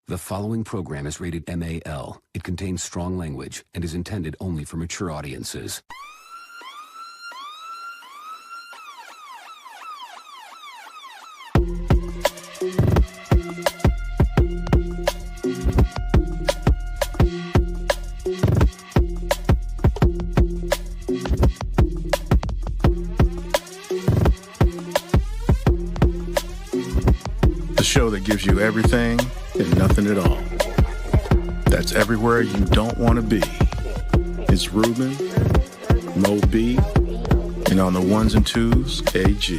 The following program is rated MAL. It contains strong language and is intended only for mature audiences. The show that gives you everything and nothing at all. That's everywhere you don't want to be. It's Ruben, Mo B, and on the ones and twos, AG.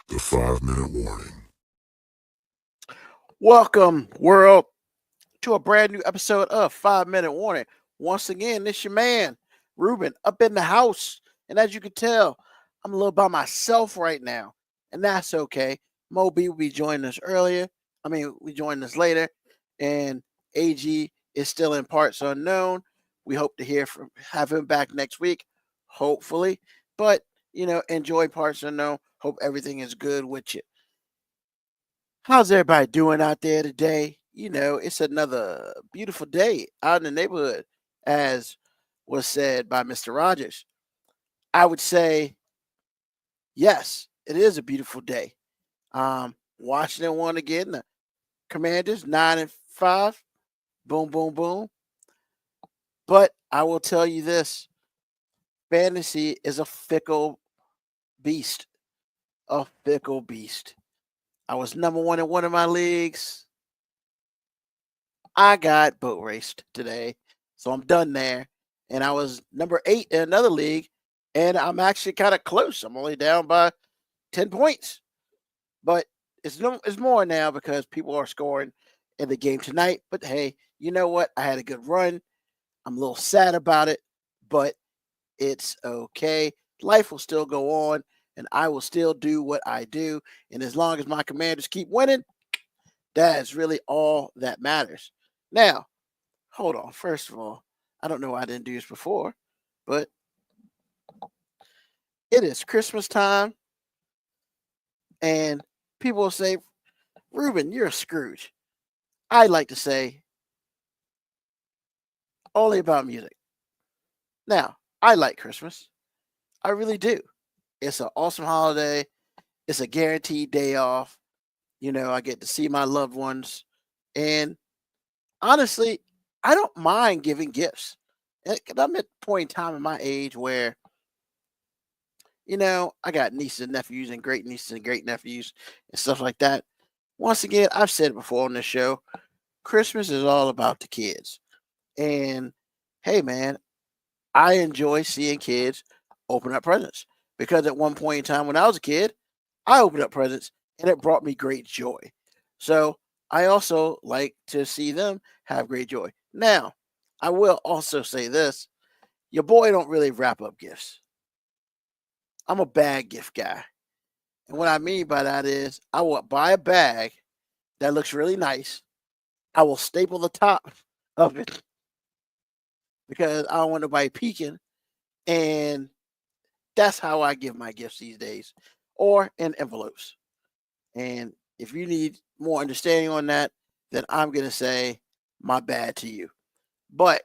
The 5-minute warning. Welcome, world, to a brand new episode of 5-Minute Warning. Once again, this your man, Ruben, up in the house. And as you can tell, I'm a little by myself right now. And that's okay. Mo B will be joining us we joined us later. And AG is still in parts unknown. We hope to have him back next week, hopefully. But, enjoy parts unknown. Hope everything is good with you. How's everybody doing out there today? It's another beautiful day out in the neighborhood, as was said by Mr. Rogers. I would say, yes, it is a beautiful day. Washington won again. The Commanders 9-5. Boom, boom, boom. But I will tell you this: fantasy is a fickle beast. A fickle beast. I was number one in one of my leagues. I got boat raced today, so I'm done there. And I was number 8 in another league, and I'm actually kind of close. I'm only down by 10 points. But it's more now because people are scoring in the game tonight. But hey, you know what? I had a good run. I'm a little sad about it, but it's okay. Life will still go on, and I will still do what I do. And as long as my Commanders keep winning, that is really all that matters. Now, hold on. First of all, I don't know why I didn't do this before, but it is Christmas time, and people will say, Ruben, you're a Scrooge. I like to say, only about music. Now, I like Christmas. I really do. It's an awesome holiday. It's a guaranteed day off. I get to see my loved ones. And honestly, I don't mind giving gifts. And I'm at a point in time in my age where, I got nieces and nephews and great nieces and great nephews and stuff like that. Once again, I've said it before on this show, Christmas is all about the kids. And hey, man, I enjoy seeing kids open up presents because at one point in time when I was a kid, I opened up presents and it brought me great joy. So I also like to see them have great joy. Now, I will also say this: your boy don't really wrap up gifts. I'm a bag gift guy. And what I mean by that is I will buy a bag that looks really nice. I will staple the top of it because I don't want nobody peeking. And that's how I give my gifts these days, or in envelopes. And if you need more understanding on that, then I'm going to say my bad to you. But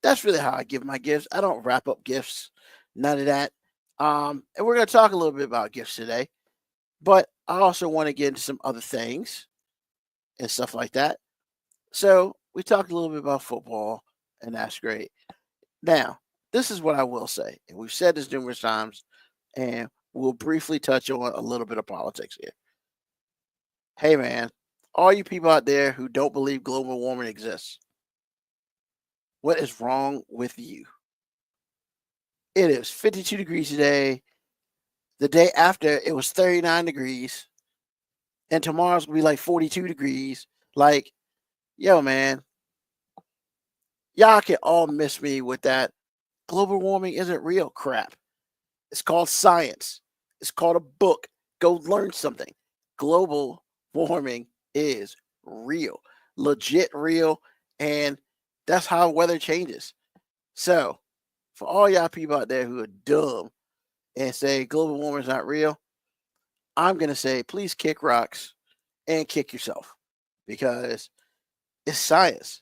that's really how I give my gifts. I don't wrap up gifts, none of that. And we're going to talk a little bit about gifts today. But I also want to get into some other things and stuff like that. So we talked a little bit about football, and that's great. Now, this is what I will say, and we've said this numerous times, and we'll briefly touch on a little bit of politics here. Hey, man, all you people out there who don't believe global warming exists, what is wrong with you? It is 52 degrees today. The day after, it was 39 degrees. And tomorrow's going to be like 42 degrees. Like, yo, man, y'all can all miss me with that. Global warming isn't real crap. It's called science. It's called a book. Go learn something. Global warming is real, legit real, and that's how weather changes. So, for all y'all people out there who are dumb and say global warming is not real, I'm going to say please kick rocks and kick yourself because it's science.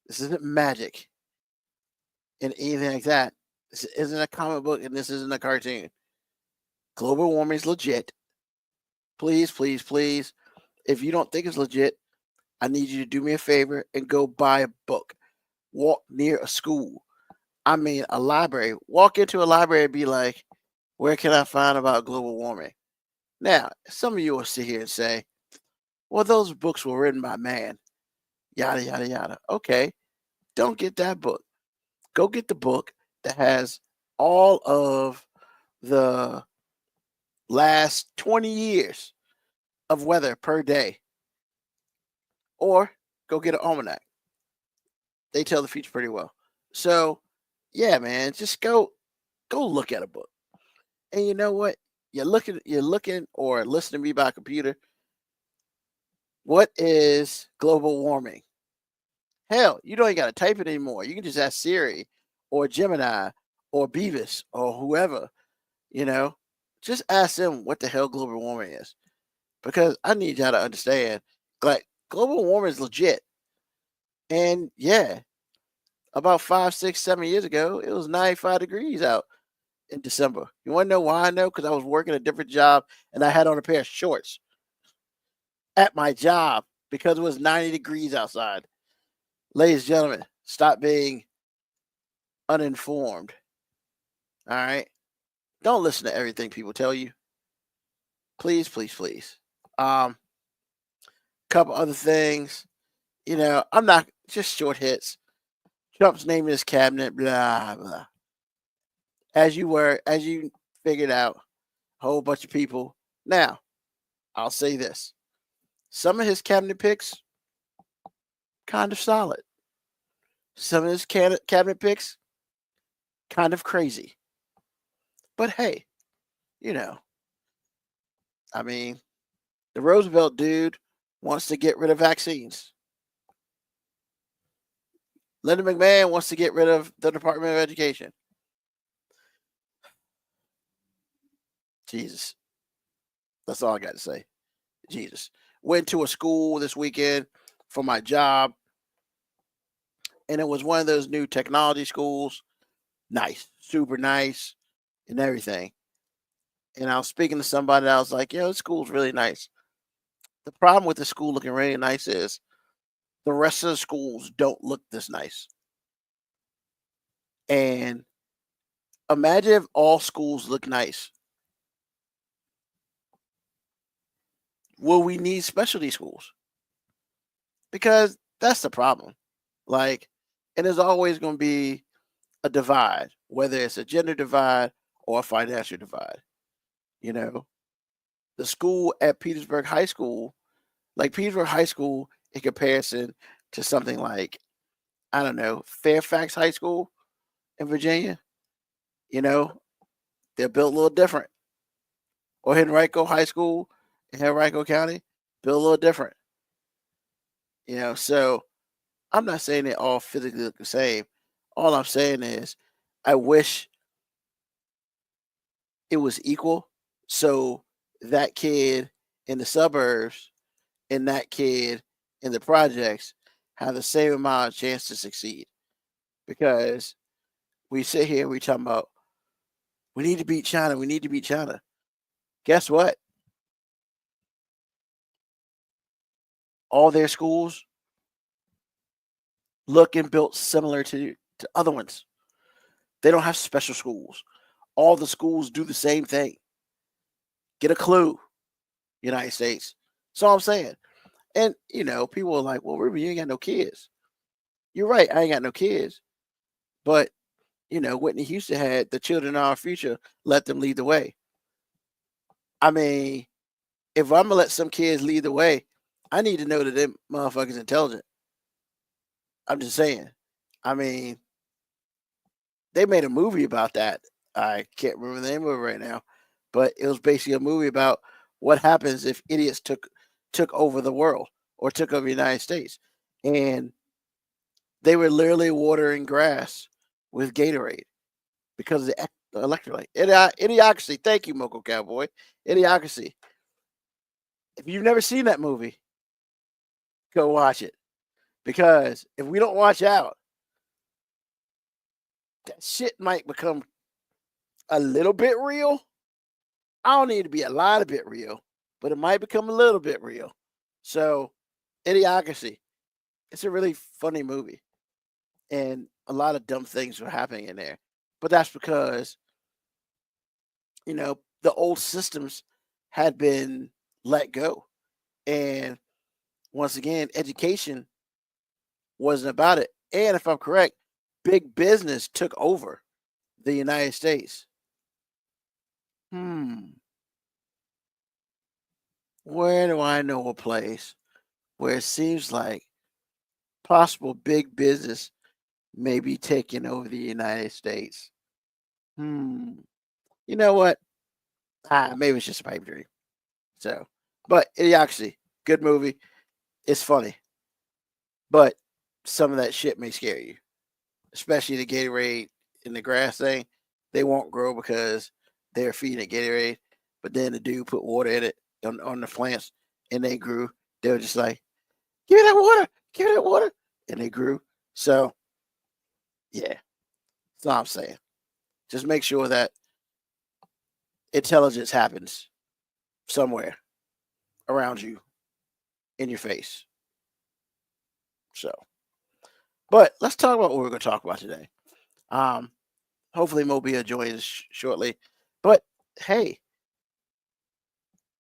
This isn't magic and anything like that. This isn't a comic book and this isn't a cartoon. Global warming is legit. Please, please, please. If you don't think it's legit, I need you to do me a favor and go buy a book. Walk near a school. I mean, a library. Walk into a library and be like, where can I find about global warming? Now, some of you will sit here and say, well, those books were written by man. Yada, yada, yada. Okay, don't get that book. Go get the book that has all of the last 20 years of weather per day. Or go get an almanac. They tell the future pretty well. So, yeah, man, just go look at a book. And you know what? You're looking or listening to me by computer. What is global warming? Hell, you don't even got to type it anymore. You can just ask Siri or Gemini or Beavis or whoever, you know. Just ask them what the hell global warming is. Because I need y'all to understand, like, global warming is legit. And yeah, about 5, 6, 7 years ago, it was 95 degrees out in December. You want to know why I know? Because I was working a different job and I had on a pair of shorts at my job because it was 90 degrees outside. Ladies and gentlemen, stop being uninformed. All right? Don't listen to everything people tell you. Please, please, please. Couple other things. You know, I'm not just short hits. Trump's naming his cabinet, blah, blah. As you figured out, a whole bunch of people. Now, I'll say this. Some of his cabinet picks, kind of solid. Some of his cabinet picks, kind of crazy. But hey, you know, I mean, the Roosevelt dude wants to get rid of vaccines. Lyndon McMahon wants to get rid of the Department of Education. Jesus. That's all I got to say. Jesus. Went to a school this weekend for my job, and it was one of those new technology schools. Nice, super nice, and everything. And I was speaking to somebody that I was like, the school's really nice. The problem with the school looking really nice is the rest of the schools don't look this nice. And imagine if all schools look nice. Will we need specialty schools? Because that's the problem. Like, and there's always going to be a divide, whether it's a gender divide or a financial divide. You know, the school at Petersburg High School, like Petersburg High School in comparison to something like, I don't know, Fairfax High School in Virginia, you know, they're built a little different. Or Henrico High School in Henrico County, built a little different. You know, so I'm not saying they all physically look the same. All I'm saying is I wish it was equal. So that kid in the suburbs and that kid in the projects have the same amount of chance to succeed. Because we sit here, we talking about we need to beat China, we need to beat China. Guess what? All their schools look and built similar to other ones. They don't have special schools. All the schools do the same thing. Get a clue, United States. That's all I'm saying. And, you know, people are like, well, Ruben, you ain't got no kids. You're right, I ain't got no kids. But, you know, Whitney Houston had the children of our future, let them lead the way. I mean, if I'm going to let some kids lead the way, I need to know that them motherfuckers intelligent. I'm just saying. I mean, they made a movie about that. I can't remember the name of it right now, but it was basically a movie about what happens if idiots took over the world or took over the United States. And they were literally watering grass with Gatorade because of the electrolyte. Idiocracy. Thank you, Moco Cowboy. Idiocracy. If you've never seen that movie, go watch it. Because if we don't watch out, that shit might become a little bit real. I don't need to be a lot of bit real, but it might become a little bit real. So, Idiocracy. It's a really funny movie. And a lot of dumb things were happening in there. But that's because, the old systems had been let go. And once again, education wasn't about it. And if I'm correct, big business took over the United States. Where do I know a place where it seems like possible big business may be taking over the United States? You know what? Maybe it's just a pipe dream. So, but Idiocracy, good movie. It's funny. But some of that shit may scare you, especially the Gatorade in the grass thing. They won't grow because they're feeding it Gatorade. But then the dude put water in it on the plants and they grew. They were just like, give me that water, give me that water. And they grew. So, yeah, that's all I'm saying. Just make sure that intelligence happens somewhere around you, in your face. So, but let's talk about what we're going to talk about today. Hopefully Moby will join us shortly. But hey,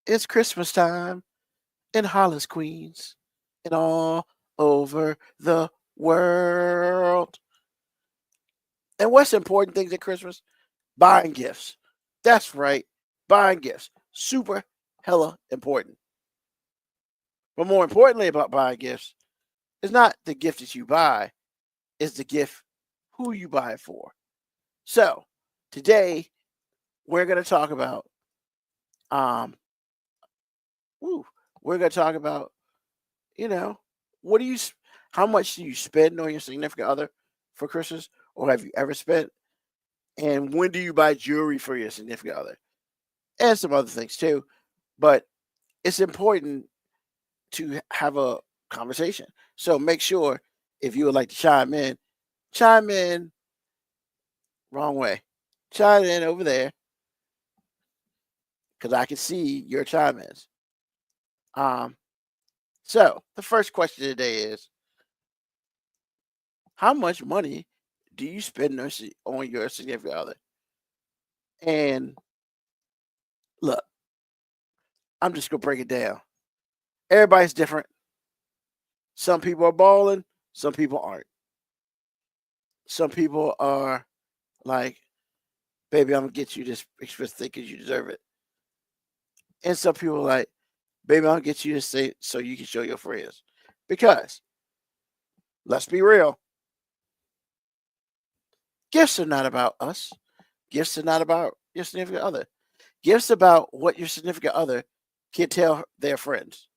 it's Christmas time in Hollis, Queens, and all over the world. And what's important things at Christmas? Buying gifts. That's right, buying gifts. Super hella important. But more importantly about buying gifts is not the gift that you buy, it's the gift who you buy it for. So today we're going to talk about we're going to talk about what do you how much do you spend on your significant other for Christmas, or have you ever spent, and when do you buy jewelry for your significant other, and some other things too. But it's important to have a conversation. So make sure, if you would like to chime in wrong way. Chime in over there because I can see your chime ins. So the first question today is, how much money do you spend on your significant other? And look, I'm just gonna break it down. Everybody's different. Some people are balling, some people aren't. Some people are like, baby, I'm gonna get you this expensive thing because you deserve it. And some people are like, baby, I'm gonna get you this thing so you can show your friends. Because let's be real, gifts are not about us. Gifts are not about your significant other. Gifts about what your significant other can tell their friends.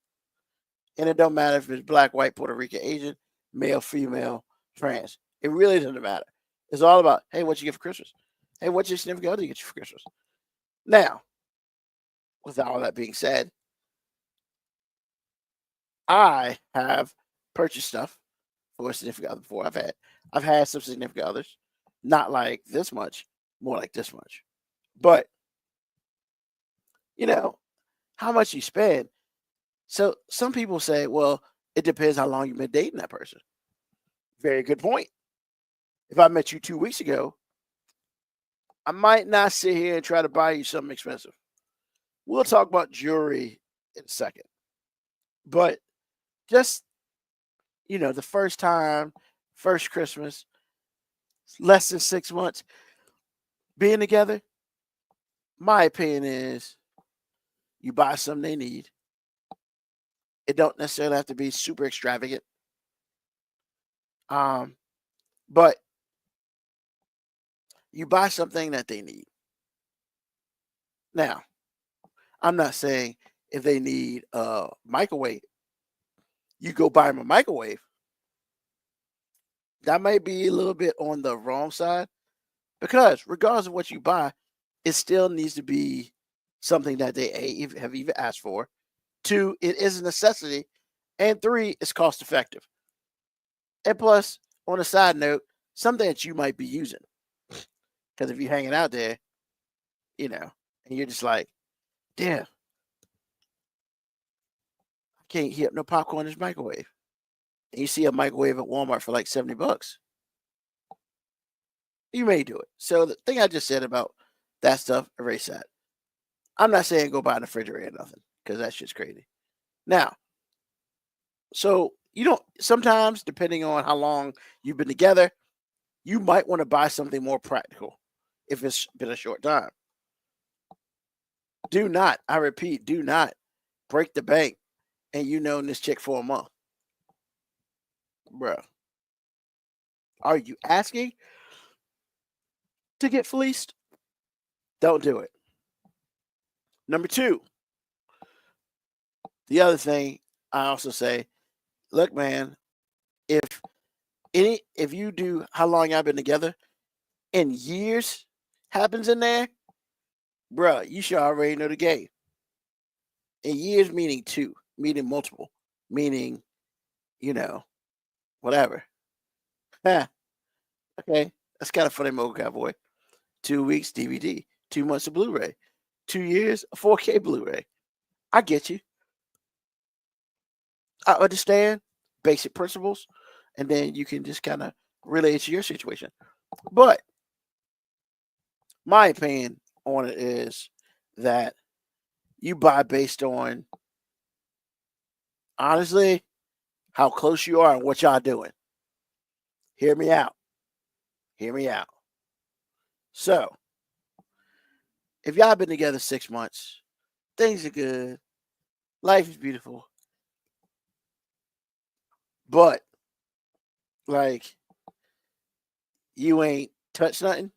And it don't matter if it's black, white, Puerto Rican, Asian, male, female, trans. It really doesn't matter. It's all about, hey, what you get for Christmas? Hey, what's your significant other get you for Christmas? Now, with all that being said, I have purchased stuff for a significant other before. I've had some significant others, not like this much, more like this much. But how much you spend. So some people say, well, it depends how long you've been dating that person. Very good point. If I met you 2 weeks ago, I might not sit here and try to buy you something expensive. We'll talk about jewelry in a second. But just, the first time, first Christmas, less than 6 months being together, my opinion is you buy something they need. It don't necessarily have to be super extravagant. But you buy something that they need. Now, I'm not saying if they need a microwave, you go buy them a microwave. that might be a little bit on the wrong side because regardless of what you buy, it still needs to be something that they have even asked for. 2, it is a necessity, and 3, it's cost effective. And plus, on a side note, something that you might be using. Because if you're hanging out there, and you're just like, damn, I can't heat up no popcorn in this microwave. And you see a microwave at Walmart for like $70, you may do it. So the thing I just said about that stuff, erase that. I'm not saying go buy a refrigerator or nothing, because that shit's crazy. Now, so you don't sometimes, depending on how long you've been together, you might want to buy something more practical if it's been a short time. Do not, I repeat, do not break the bank and you known this chick for a month. Bruh. Are you asking to get fleeced? Don't do it. Number 2, the other thing I also say, look, man, if you do how long y'all been together and years happens in there, bruh, you should already know the game. And years meaning 2, meaning multiple, meaning, whatever. Okay, that's kind of funny, Mocha Cowboy. 2 weeks DVD, 2 months of Blu-ray, 2 years a 4K Blu-ray. I get you. I understand basic principles, and then you can just kind of relate it to your situation. But my opinion on it is that you buy based on, honestly, how close you are and what y'all doing. Hear me out. Hear me out. So, if y'all been together 6 months, things are good, life is beautiful, but like you ain't touched nothing,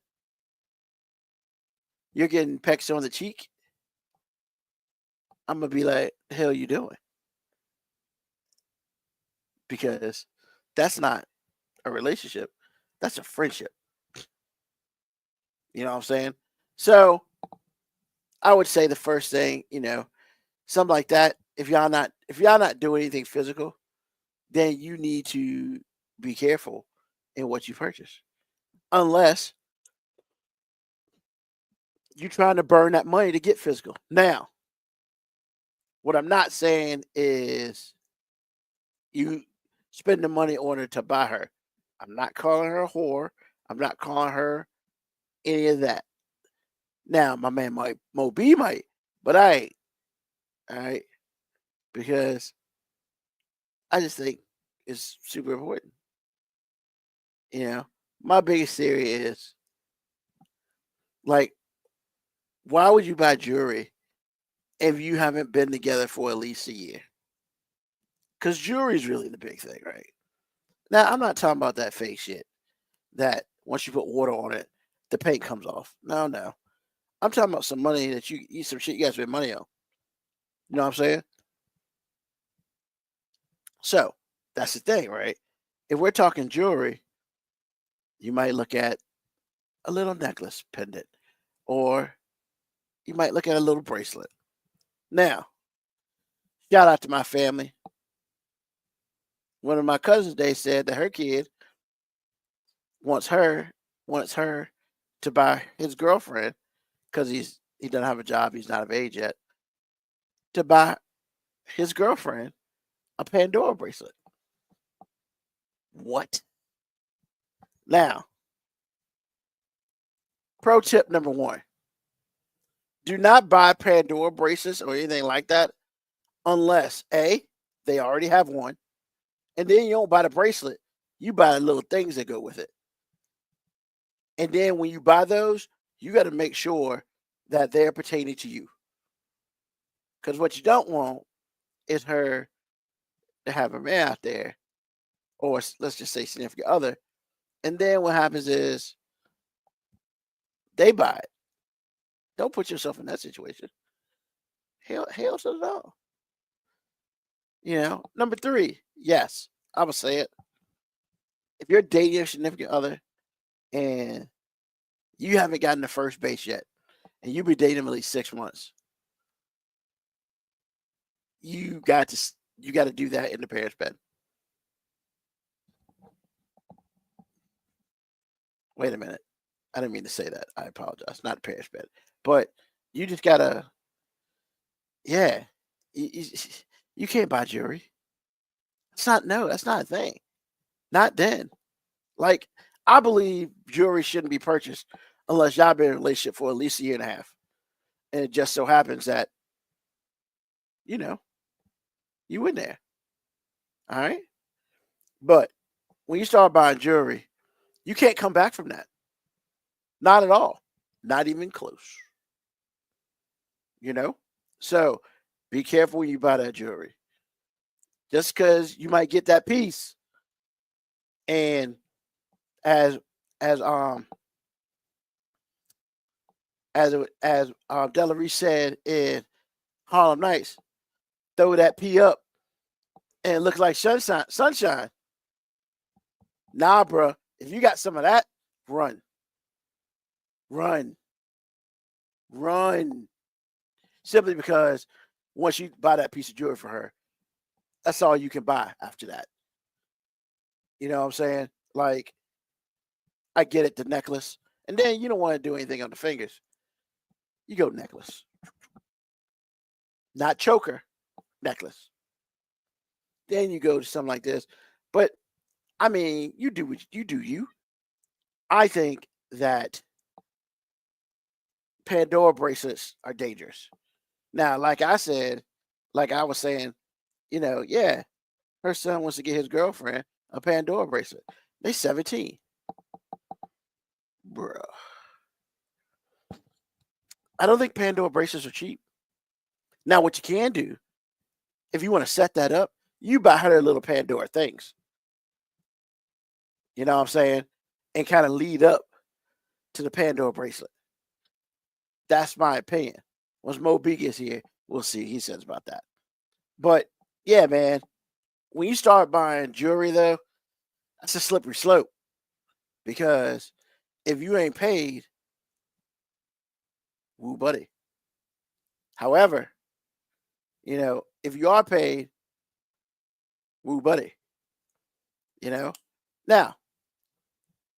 you're getting pecks on the cheek, I'm gonna be like, the hell you doing? Because that's not a relationship, that's a friendship. You know what I'm saying? So I would say the first thing, something like that. If y'all not doing anything physical, then you need to be careful in what you purchase, unless you're trying to burn that money to get physical. Now, what I'm not saying is you spend the money on her to buy her. I'm not calling her a whore. I'm not calling her any of that. Now, my man Mo B might, but I ain't. All right, because I just think it's super important. My biggest theory is, like, why would you buy jewelry if you haven't been together for at least a year? Because jewelry is really the big thing, right? Now, I'm not talking about that fake shit that once you put water on it, the paint comes off. No. I'm talking about some money that some shit you guys spend money on. You know what I'm saying? So that's the thing, right? If we're talking jewelry, you might look at a little necklace pendant, or you might look at a little bracelet. Now, shout out to my family. One of my cousins, they said that her kid wants her to buy his girlfriend, because he doesn't have a job, he's not of age yet, to buy his girlfriend a Pandora bracelet. What? Now, pro tip number 1. Do not buy Pandora bracelets or anything like that unless A, they already have one, and then you don't buy the bracelet, you buy the little things that go with it. And then when you buy those, you got to make sure that they're pertaining to you. Because what you don't want is her to have a man out there, or let's just say significant other, and then what happens is they buy it. Don't put yourself in that situation. Hell to the no. Number 3, yes, I would say it. if you're dating your significant other and you haven't gotten to first base yet, and you've been dating them at least 6 months, you got to do that in the parents' bed. Wait a minute. I didn't mean to say that. I apologize. Not the parents' bed. But you just gotta, yeah. You can't buy jewelry. That's not a thing. Not then. Like, I believe jewelry shouldn't be purchased unless y'all been in a relationship for at least a year and a half. And it just so happens that, you in there. All right. But when you start buying jewelry, you can't come back from that. Not at all. Not even close. So be careful when you buy that jewelry. Just because you might get that piece, and as Della Reese said in Harlem Nights, throw that P up and it looks like sunshine. Nah, bro. If you got some of that, run. Simply because once you buy that piece of jewelry for her, that's all you can buy after that. You know what I'm saying? Like, I get it, the necklace. And then you don't want to do anything on the fingers. You go necklace. Not choker, necklace. Then you go to something like this. But, I mean, you do you. I think that Pandora bracelets are dangerous. Now, like I was saying, her son wants to get his girlfriend a Pandora bracelet. They 17. Bruh. I don't think Pandora bracelets are cheap. Now, what you can do, if you want to set that up, you buy her little Pandora things. You know what I'm saying? And kind of lead up to the Pandora bracelet. That's my opinion. Once Mo B gets here, we'll see what he says about that. But, yeah, man, when you start buying jewelry, though, that's a slippery slope. Because if you ain't paid, woo, buddy. However, if you are paid, woo, buddy. Now,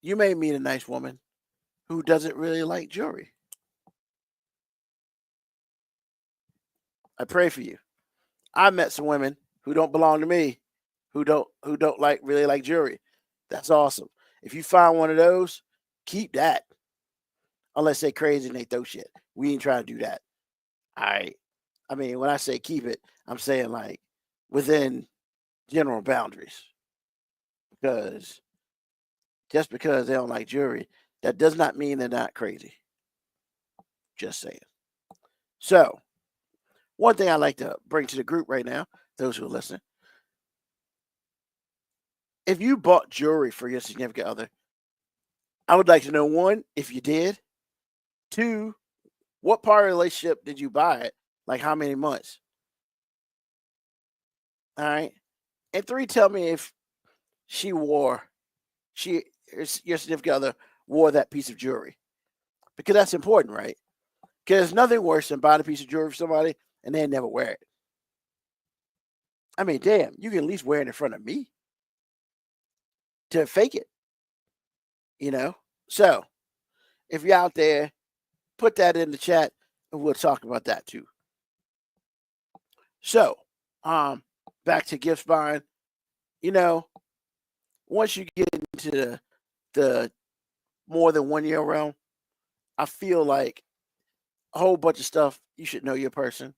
you may meet a nice woman who doesn't really like jewelry. I pray for you. I met some women who don't belong to me, who don't really like jewelry. That's awesome. If you find one of those, keep that. Unless they're crazy and they throw shit. We ain't trying to do that. All right. I mean, when I say keep it, I'm saying like within general boundaries. Because just because they don't like jewelry, that does not mean they're not crazy. Just saying. So, one thing I like to bring to the group right now, those who are listening, if you bought jewelry for your significant other, I would like to know, one, if you did. Two, what part of the relationship did you buy it? Like how many months? All right. And three, tell me if your significant other wore that piece of jewelry. Because that's important, right? Because there's nothing worse than buying a piece of jewelry for somebody and they never wear it. I mean, damn, you can at least wear it in front of me to fake it. So if you're out there, put that in the chat and we'll talk about that too. So, back to gift buying. Once you get into the more than 1 year realm, I feel like a whole bunch of stuff. You should know your person.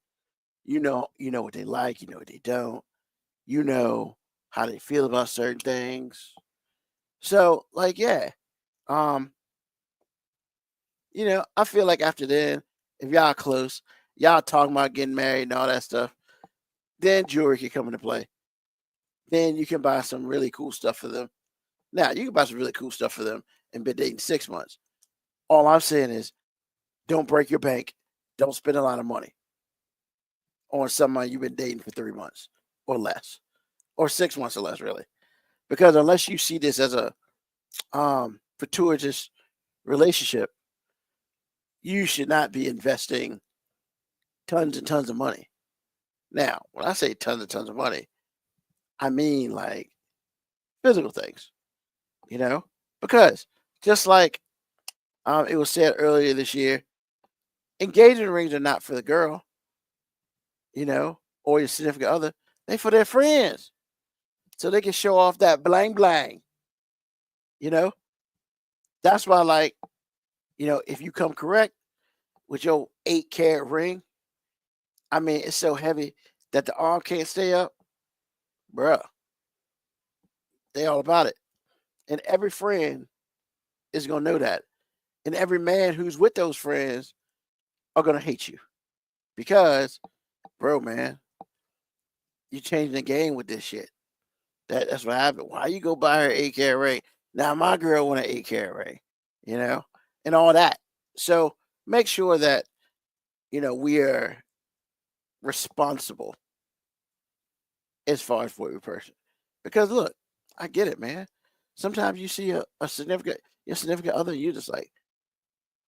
You know what they like. You know what they don't. You know how they feel about certain things. So, like, yeah. I feel like after then, if y'all close, y'all talking about getting married and all that stuff, then jewelry can come into play. Then you can buy some really cool stuff for them. Now, you can buy some really cool stuff for them and been dating 6 months. All I'm saying is don't break your bank. Don't spend a lot of money on somebody you've been dating for 3 months or less, or 6 months or less, really. Because unless you see this as a fortuitous relationship, you should not be investing tons and tons of money. Now, when I say tons and tons of money, I mean like physical things, because just like it was said earlier this year, engagement rings are not for the girl, or your significant other. They for their friends, so they can show off that blang blang. That's why, like, if you come correct with your 8-carat ring, I mean, it's so heavy that the arm can't stay up, bruh. They all about it, and every friend is gonna know that, and every man who's with those friends are gonna hate you because, bro, man, you changing the game with this shit. That's what happened. Why you go buy her 8-carat ring? Now my girl want an 8-carat ring, and all that. So make sure that we are responsible as far as for your person. Because look, I get it, man. Sometimes you see your significant other, and you're just like,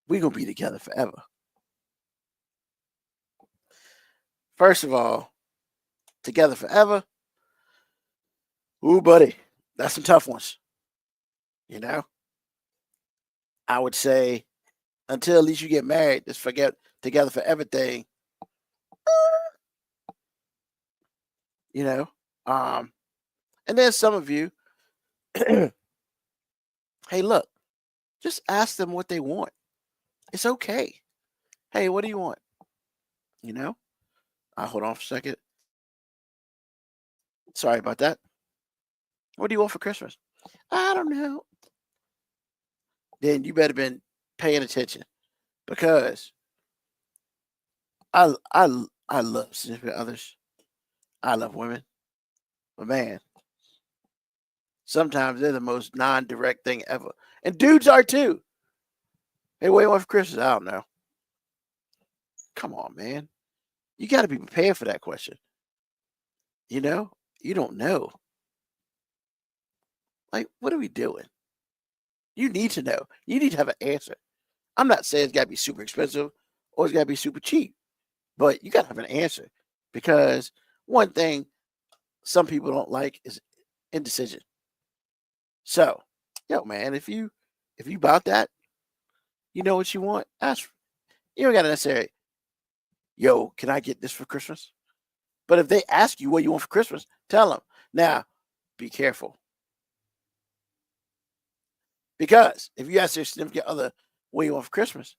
we gonna be together forever. First of all, together forever. Ooh, buddy, that's some tough ones. I would say until at least you get married, just forget together for everything. And then some of you, hey, look, just ask them what they want. It's okay. Hey, what do you want? Hold on for a second. Sorry about that. What do you want for Christmas? I don't know. Then you better been paying attention, because I love significant others. I love women, but man, sometimes they're the most non-direct thing ever, and dudes are too. Hey, what do you want for Christmas? I don't know. Come on, man. You got to be prepared for that question. You don't know. Like, what are we doing? You need to know. You need to have an answer. I'm not saying it's got to be super expensive or it's got to be super cheap, but you got to have an answer, because one thing some people don't like is indecision. So, man, if you about that, you know what you want, ask. You don't got to necessarily, can I get this for Christmas? But if they ask you what you want for Christmas, tell them. Now, be careful. Because if you ask your significant other what you want for Christmas,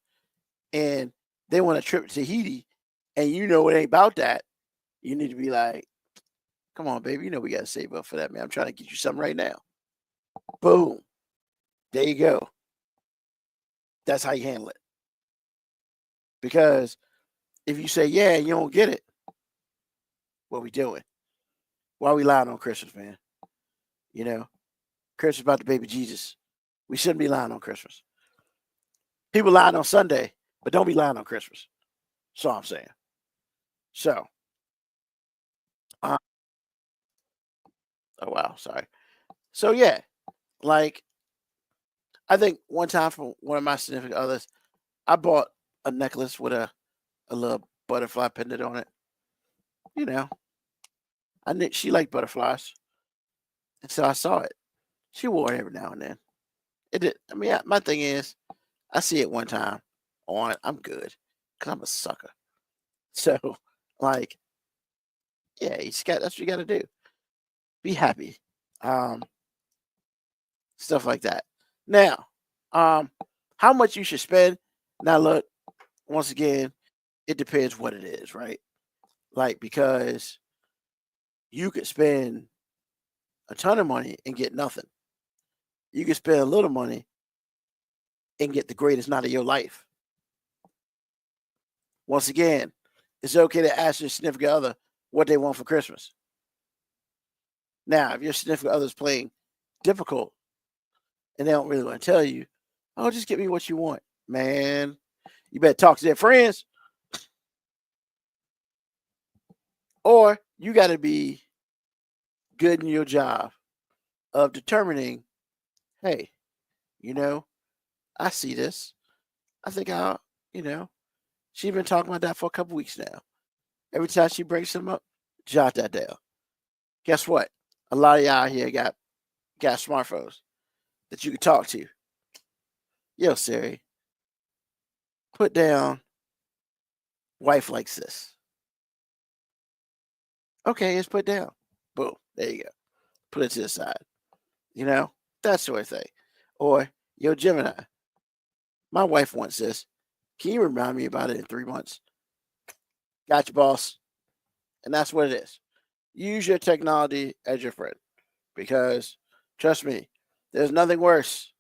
and they want a trip to Tahiti, and it ain't about that, you need to be like, come on, baby, we got to save up for that, man. I'm trying to get you something right now. Boom. There you go. That's how you handle it. Because if you say, yeah, you don't get it, what we doing? Why are we lying on Christmas, man? Christmas about the baby Jesus. We shouldn't be lying on Christmas. People lying on Sunday, but don't be lying on Christmas. That's all I'm saying. So, oh wow, sorry. So yeah, like, I think one time for one of my significant others, I bought a necklace with a little butterfly pendant on it. I knew she liked butterflies, and so I saw it. She wore it every now and then. It did. I mean, my thing is, I see it one time on, I'm good, because I'm a sucker. So, like, yeah, that's what you got to do. Be happy. Stuff like that. Now, how much you should spend? Now, look, once again, it depends what it is, right? Like, because you could spend a ton of money and get nothing. You can spend a little money and get the greatest night of your life. Once again, it's okay to ask your significant other what they want for Christmas. Now, if your significant other is playing difficult and they don't really want to tell you, oh, just get me what you want, man, you better talk to their friends. Or you got to be good in your job of determining, hey, I see this. I think she's been talking about that for a couple weeks now. Every time she brings something up, jot that down. Guess what? A lot of y'all out here got smartphones that you can talk to. Yo, Siri, put down wife likes this. Okay, it's put down. Boom. There you go. Put it to the side. That sort of thing. Or, yo, Gemini, my wife wants this. Can you remind me about it in 3 months? Gotcha, boss. And that's what it is. Use your technology as your friend. Because, trust me, there's nothing worse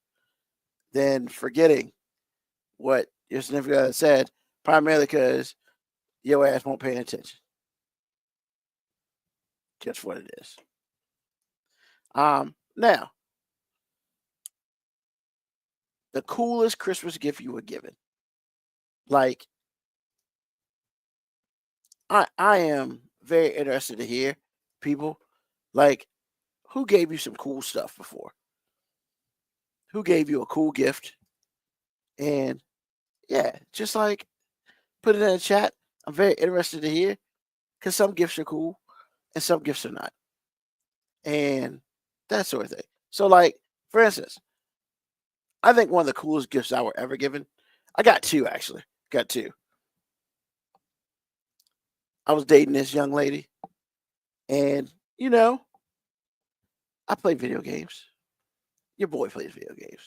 than forgetting what your significant other said, primarily because your ass won't pay attention. Just what it is. Now, the coolest Christmas gift you were given. Like, I am very interested to hear people, like, who gave you some cool stuff before? Who gave you a cool gift? And yeah, just like put it in the chat. I'm very interested to hear, because some gifts are cool and some gifts are not. And that sort of thing. So, like, for instance, I think one of the coolest gifts I were ever given, I got two actually. Got two. I was dating this young lady, and I play video games. Your boy plays video games.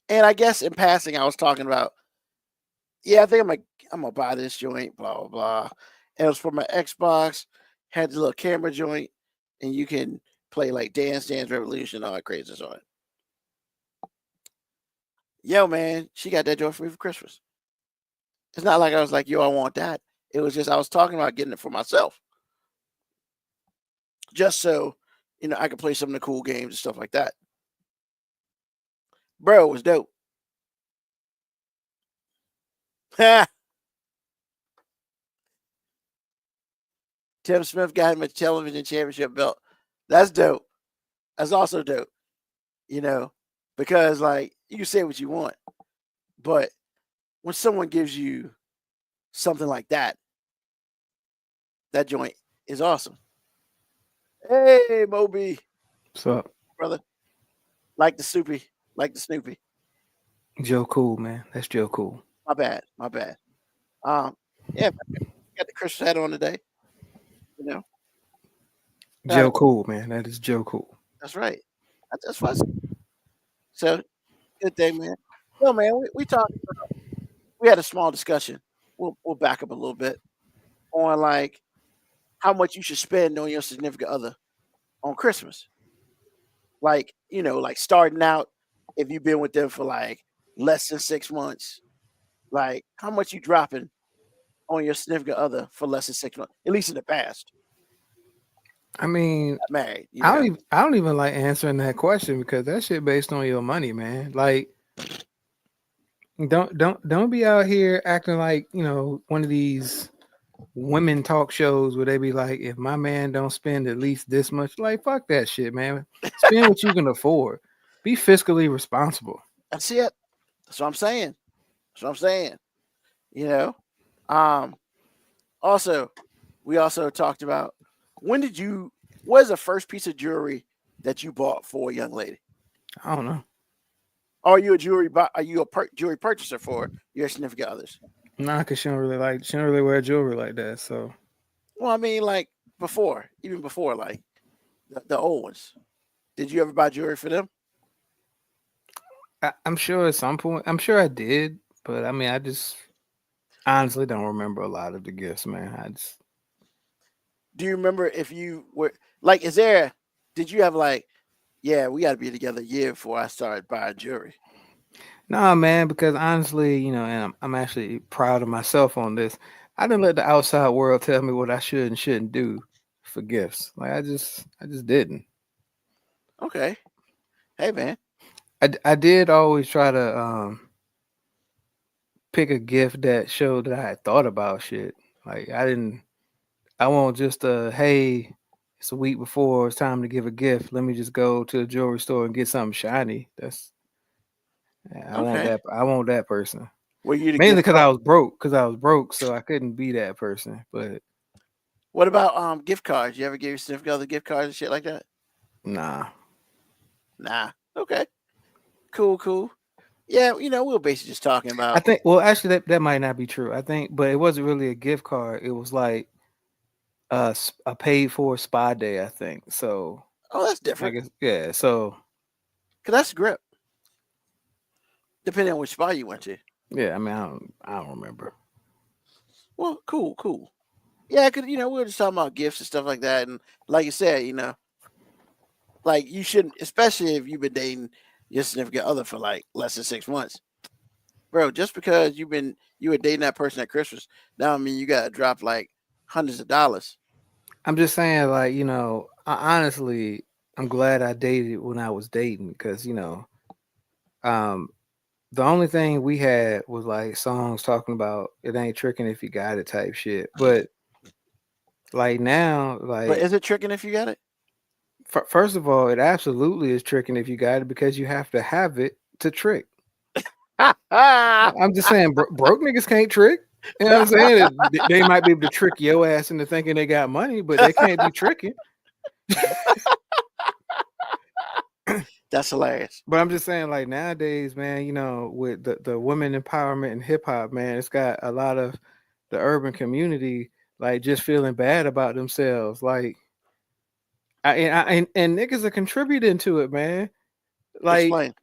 And I guess in passing, I was talking about, yeah, I think I'm gonna buy this joint, blah blah blah. And it was for my Xbox, had the little camera joint, and you can play like Dance Dance Revolution, all that craziness on it. Yo, man, she got that joint for me for Christmas. It's not like I was like, yo, I want that. It was just I was talking about getting it for myself, just so I could play some of the cool games and stuff like that. Bro, it was dope. Tim Smith got him a television championship belt. That's dope. That's also dope. Because like you can say what you want, but when someone gives you something like that, that joint is awesome. Hey, Moby. What's up? Brother. Like the Snoopy. Joe Cool, man. That's Joe Cool. My bad. Yeah, got the Christmas hat on today. Joe Cool, man. That is Joe Cool. That's right. That's fun. So, good thing, man. No, man, we talked about, we had a small discussion. We'll back up a little bit on like how much you should spend on your significant other on Christmas. Like, like starting out, if you've been with them for like less than 6 months, like how much you dropping on your significant other for less than 6 months, at least in the past. I mean, married. I don't even like answering that question, because that shit based on your money, man. Like, don't be out here acting like one of these women talk shows where they be like, if my man don't spend at least this much, like fuck that shit, man. Spend what you can afford. Be fiscally responsible. That's it. That's what I'm saying. Also, we also talked about, what is the first piece of jewelry that you bought for a young lady? I don't know. Are you a jewelry purchaser for your significant others? Nah, because she don't really wear jewelry like that. So, well, I mean, like even before, like the old ones. Did you ever buy jewelry for them? I'm sure at some point. I'm sure I did, but I mean, I just honestly don't remember a lot of the gifts, man. Do you remember if you were like, did you have like, yeah, we got to be together a year before I started buying jewelry? Nah, man, because honestly, and I'm actually proud of myself on this. I didn't let the outside world tell me what I should and shouldn't do for gifts. Like I just didn't. Okay. Hey, man. I did always try to pick a gift that showed that I had thought about shit. Like I won't just hey, it's a week before it's time to give a gift. Let me just go to the jewelry store and get something shiny. I want Okay. that. I want that person. Were you the Mainly gift because card? I was broke. Because I was broke, so I couldn't be that person. But What about gift cards? You ever give your significant other gift cards and shit like that? nah, Nah. Okay. Cool. Cool. Yeah. We were basically just talking I about. think. Well, actually, that might not be true. I think, but it wasn't really a gift card. It was like a paid for spa day. I think so. Oh, that's I different. guess yeah. So Cause that's grip. Depending on which spa you went to. yeah. I mean, I don't remember. Well, cool. Cool. Yeah. Cause we were just talking about gifts and stuff like that, and like you said, like you shouldn't, especially if you've been dating your significant other for like less than 6 months, bro. Just because you were dating that person at Christmas, now I mean you gotta drop like hundreds of dollars. I'm just saying, like, honestly, I'm glad I dated when I was dating because, um, the only thing we had was like songs talking about it ain't tricking if you got it type shit. But like now, But like, is it tricking if you got it? first of all, it absolutely is tricking if you got it because you have to have it to trick. I'm just saying, broke niggas can't trick. You know what I'm saying? They might be able to trick your ass into thinking they got money, but they can't be tricking. That's hilarious. But I'm just saying, like nowadays, man, with the women empowerment and hip hop, man, it's got a lot of the urban community like just feeling bad about themselves. Like, and niggas are contributing to it, man. Like, Explain.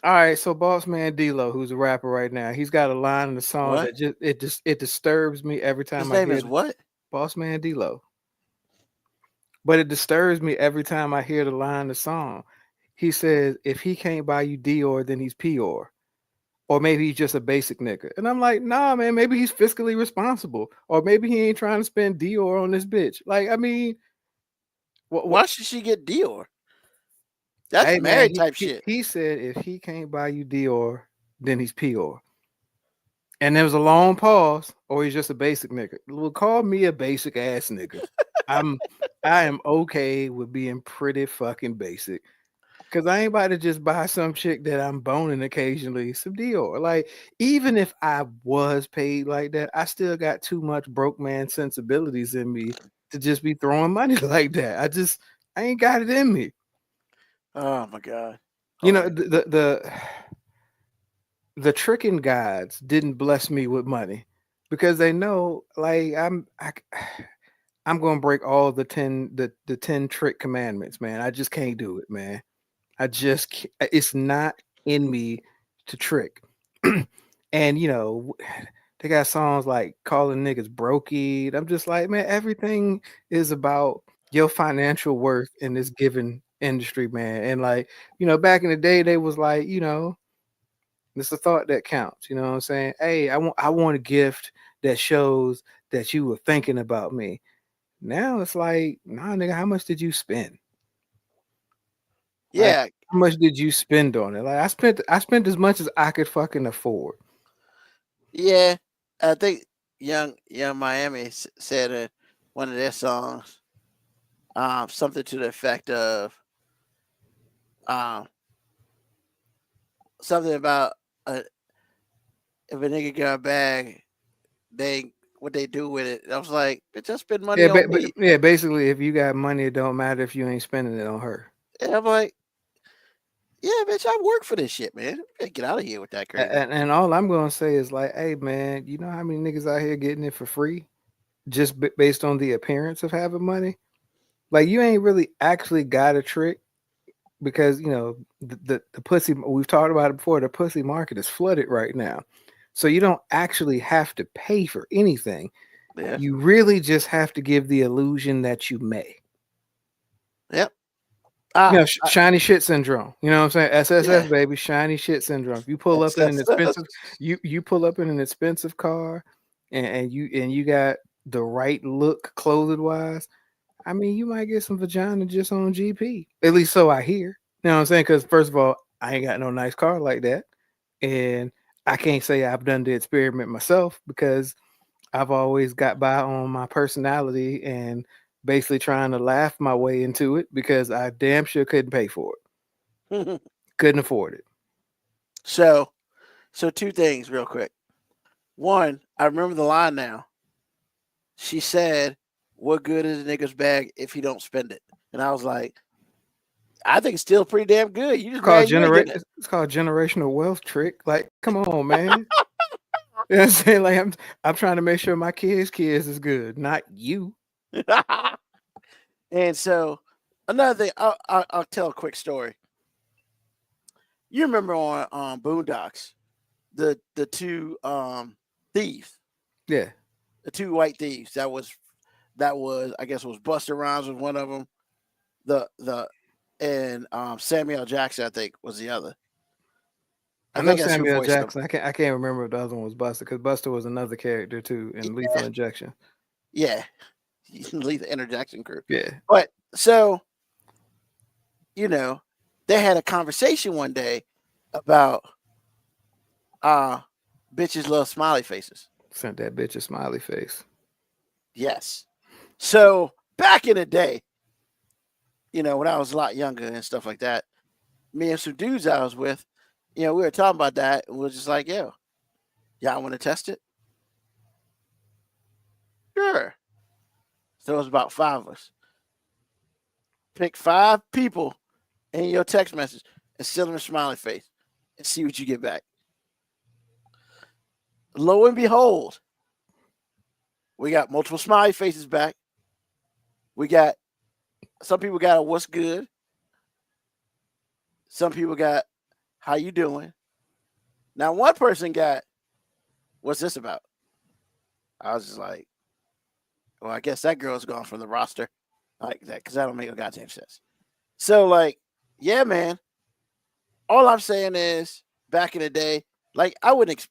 all right, so Boss Man D-Lo, who's a rapper right now, he's got a line in the song What? that it disturbs me every His time I name hear is what? Boss Man D-Lo. But it disturbs me every time I hear the line in the song. He says, if he can't buy you Dior, then he's Pior. Or maybe he's just a basic nigga. And I'm like, nah, man, maybe he's fiscally responsible. Or maybe he ain't trying to spend Dior on this bitch. Like, I mean, what Why should she get Dior? That's hey man, married type shit. he said if he can't buy you Dior, then he's Pior. And there was a long pause, or he's just a basic nigga. Well, call me a basic ass nigga. I am okay with being pretty fucking basic. Cause I ain't about to just buy some chick that I'm boning occasionally some Dior. Like, even if I was paid like that, I still got too much broke man sensibilities in me to just be throwing money like that. I ain't got it in me. Oh my god. The tricking gods didn't bless me with money because they know like I'm gonna break all the 10 trick commandments, man. I just can't do it, man. It's not in me to trick. And they got songs like calling niggas brokey. I'm just like, man, everything is about your financial worth in this given industry, man. And like, back in the day, they was like, it's the thought that counts. You know what I'm saying? Hey, I want a gift that shows that you were thinking about me. Now it's like, nah, nigga, how much did you spend? Like, Yeah. how much did you spend on it? Like, I spent as much as I could fucking afford. Yeah. I think Young Miami said in one of their songs, something to the effect of, something about if a nigga got a bag, what they do with it. I was like, bitch, I spend money on me. Yeah, basically, if you got money, it don't matter if you ain't spending it on her. And I'm like, yeah, bitch, I work for this shit, man. Get out of here with that crazy. And all I'm gonna say is like, hey, man, you know how many niggas out here getting it for free, just based on the appearance of having money? Like, you ain't really actually got a trick because the pussy. We've talked about it before. The pussy market is flooded right now, so you don't actually have to pay for anything. Yeah. You really just have to give the illusion that you may. Yep. Shiny shit syndrome. You know what I'm saying? SSS, Yeah. baby, shiny shit syndrome. If you pull up in an expensive, you pull up in an expensive car, and you got the right look clothing wise. I mean, you might get some vagina just on GP. At least so I hear. You know what I'm saying? Because first of all, I ain't got no nice car like that, and I can't say I've done the experiment myself because I've always got by on my personality and basically trying to laugh my way into it because I damn sure couldn't pay for it. Couldn't afford it. So two things real quick. One, I remember the line now. She said, "What good is a nigga's bag if he don't spend it?" And I was like, I think it's still pretty damn good. You just It's called generational wealth trick. Like, come on, man. You know what I'm saying? Like, I'm trying to make sure my kids is good, not you. And so another thing, I'll tell a quick story. You remember on Boondocks, the two thieves, Yeah. the two white thieves. That was I guess it was Busta Rhymes was one of them. And Samuel Jackson, I think, was the other. I know Samuel Jackson. I can't remember if the other one was Busta because Busta was another character too in Lethal Injection. Yeah, Lethal Injection crew. Yeah, but so they had a conversation one day about bitches love smiley faces. Sent that bitch a smiley face. Yes. So back in the day, when I was a lot younger and stuff like that, me and some dudes I was with, we were talking about that, and we were just like, yo, y'all want to test it? Sure. So it was about 5 of us. Pick 5 people in your text message and send them a smiley face and see what you get back. Lo and behold, we got multiple smiley faces back. We got some people got a what's good. Some people got how you doing. Now one person got what's this about? I was just like, well, I guess that girl's gone from the roster like that because that don't make no goddamn sense. So like, yeah, man. All I'm saying is back in the day, like I wouldn't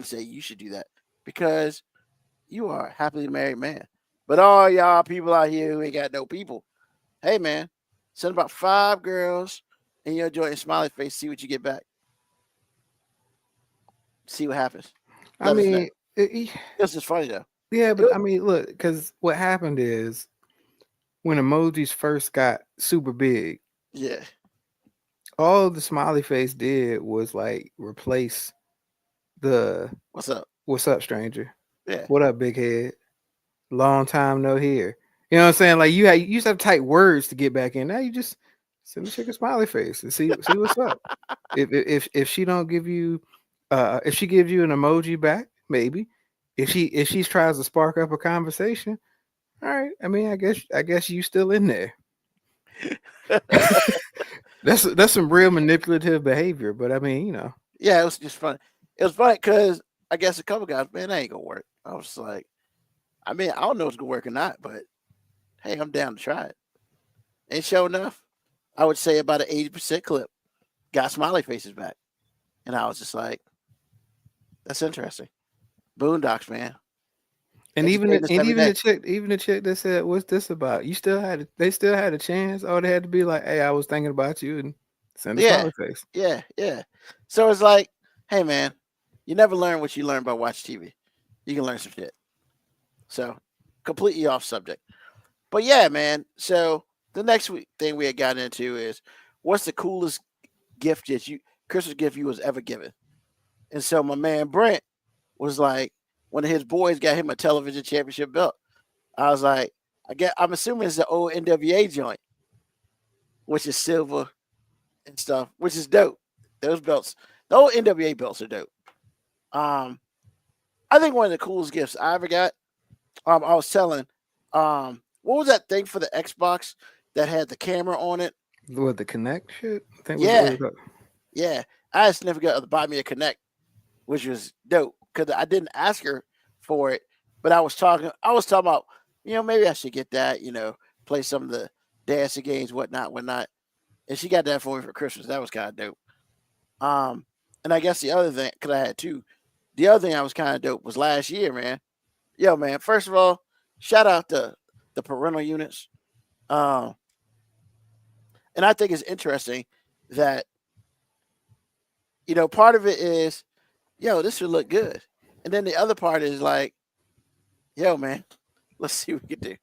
say you should do that because you are a happily married man. But all y'all people out here who ain't got no people, hey man, send about 5 girls in your joint and smiley face, see what you get back. See what happens. I mean, this is funny though. Yeah, but I mean, look, because what happened is when emojis first got super big, yeah, all the smiley face did was like replace the what's up, stranger? Yeah. What up, big head? Long time no hear. You know what I'm saying? Like you used to have to type words to get back in. Now you just send the chick a smiley face and see what's up. If she don't give you if she gives you an emoji back, maybe. If she tries to spark up a conversation, all right. I mean, I guess you still in there. That's some real manipulative behavior, but I mean, Yeah, it was just funny. It was funny because I guess a couple guys, man, that ain't gonna work. I was like, I mean, I don't know if it's gonna work or not, but hey, I'm down to try it. And sure enough, I would say about an 80% clip got smiley faces back. And I was just like, that's interesting. Boondocks, man. And even the chick that said, "What's this about?" They still had a chance. All they had to be like, "Hey, I was thinking about you," and send a smiley face. Yeah, yeah. So it's like, hey, man, you never learn what you learn by watching TV. You can learn some shit. So completely off subject, but yeah, man. So the next thing we had gotten into is what's the coolest gift Christmas gift you was ever given? And so my man Brent was like, one of his boys got him a television championship belt. I was like, I'm assuming it's the old NWA joint, which is silver and stuff, which is dope. Those belts, the old NWA belts are dope. I think one of the coolest gifts I ever got, I was telling, what was that thing for the Xbox that had the camera on it? What, the Kinect shit? Yeah. I just never got to buy me a Kinect, which was dope because I didn't ask her for it, but I was talking about, maybe I should get that, play some of the dancing games, whatnot. And she got that for me for Christmas. That was kind of dope. And I guess the other thing, because I had 2, the other thing I was kind of dope was last year, man. Yo, man, first of all, shout out to the parental units. And I think it's interesting that, part of it is, yo, this would look good. And then the other part is like, yo, man, let's see what we can do.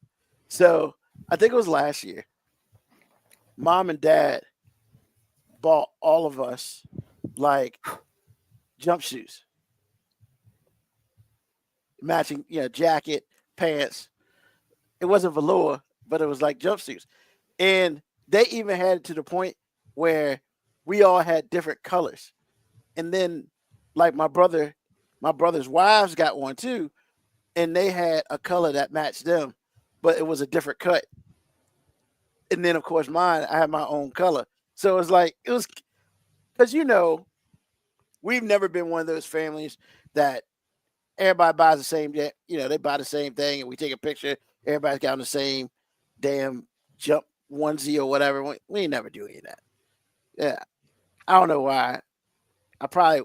So I think it was last year. Mom and Dad bought all of us like jumpsuits, matching, jacket, pants. It wasn't velour, but it was like jumpsuits, and they even had it to the point where we all had different colors. And then, like my brother's wives got one too, and they had a color that matched them, but it was a different cut. And then, of course, mine, I had my own color. So it was because we've never been one of those families that everybody buys the same. They buy the same thing, and we take a picture. Everybody's got on the same damn jump onesie or whatever. We ain't never do any of that. Yeah, I don't know why. I probably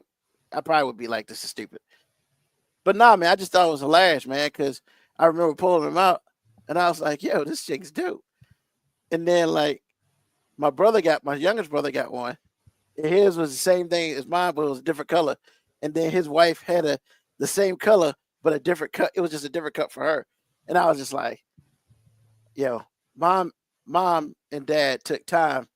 would be like, this is stupid. But nah, man, I just thought it was hilarious, man, because I remember pulling them out, and I was like, yo, this chick's dope. And then, like, my youngest brother got one. And his was the same thing as mine, but it was a different color. And then his wife had the same color, but a different cut. It was just a different cut for her. And I was just like, yo, mom and dad took time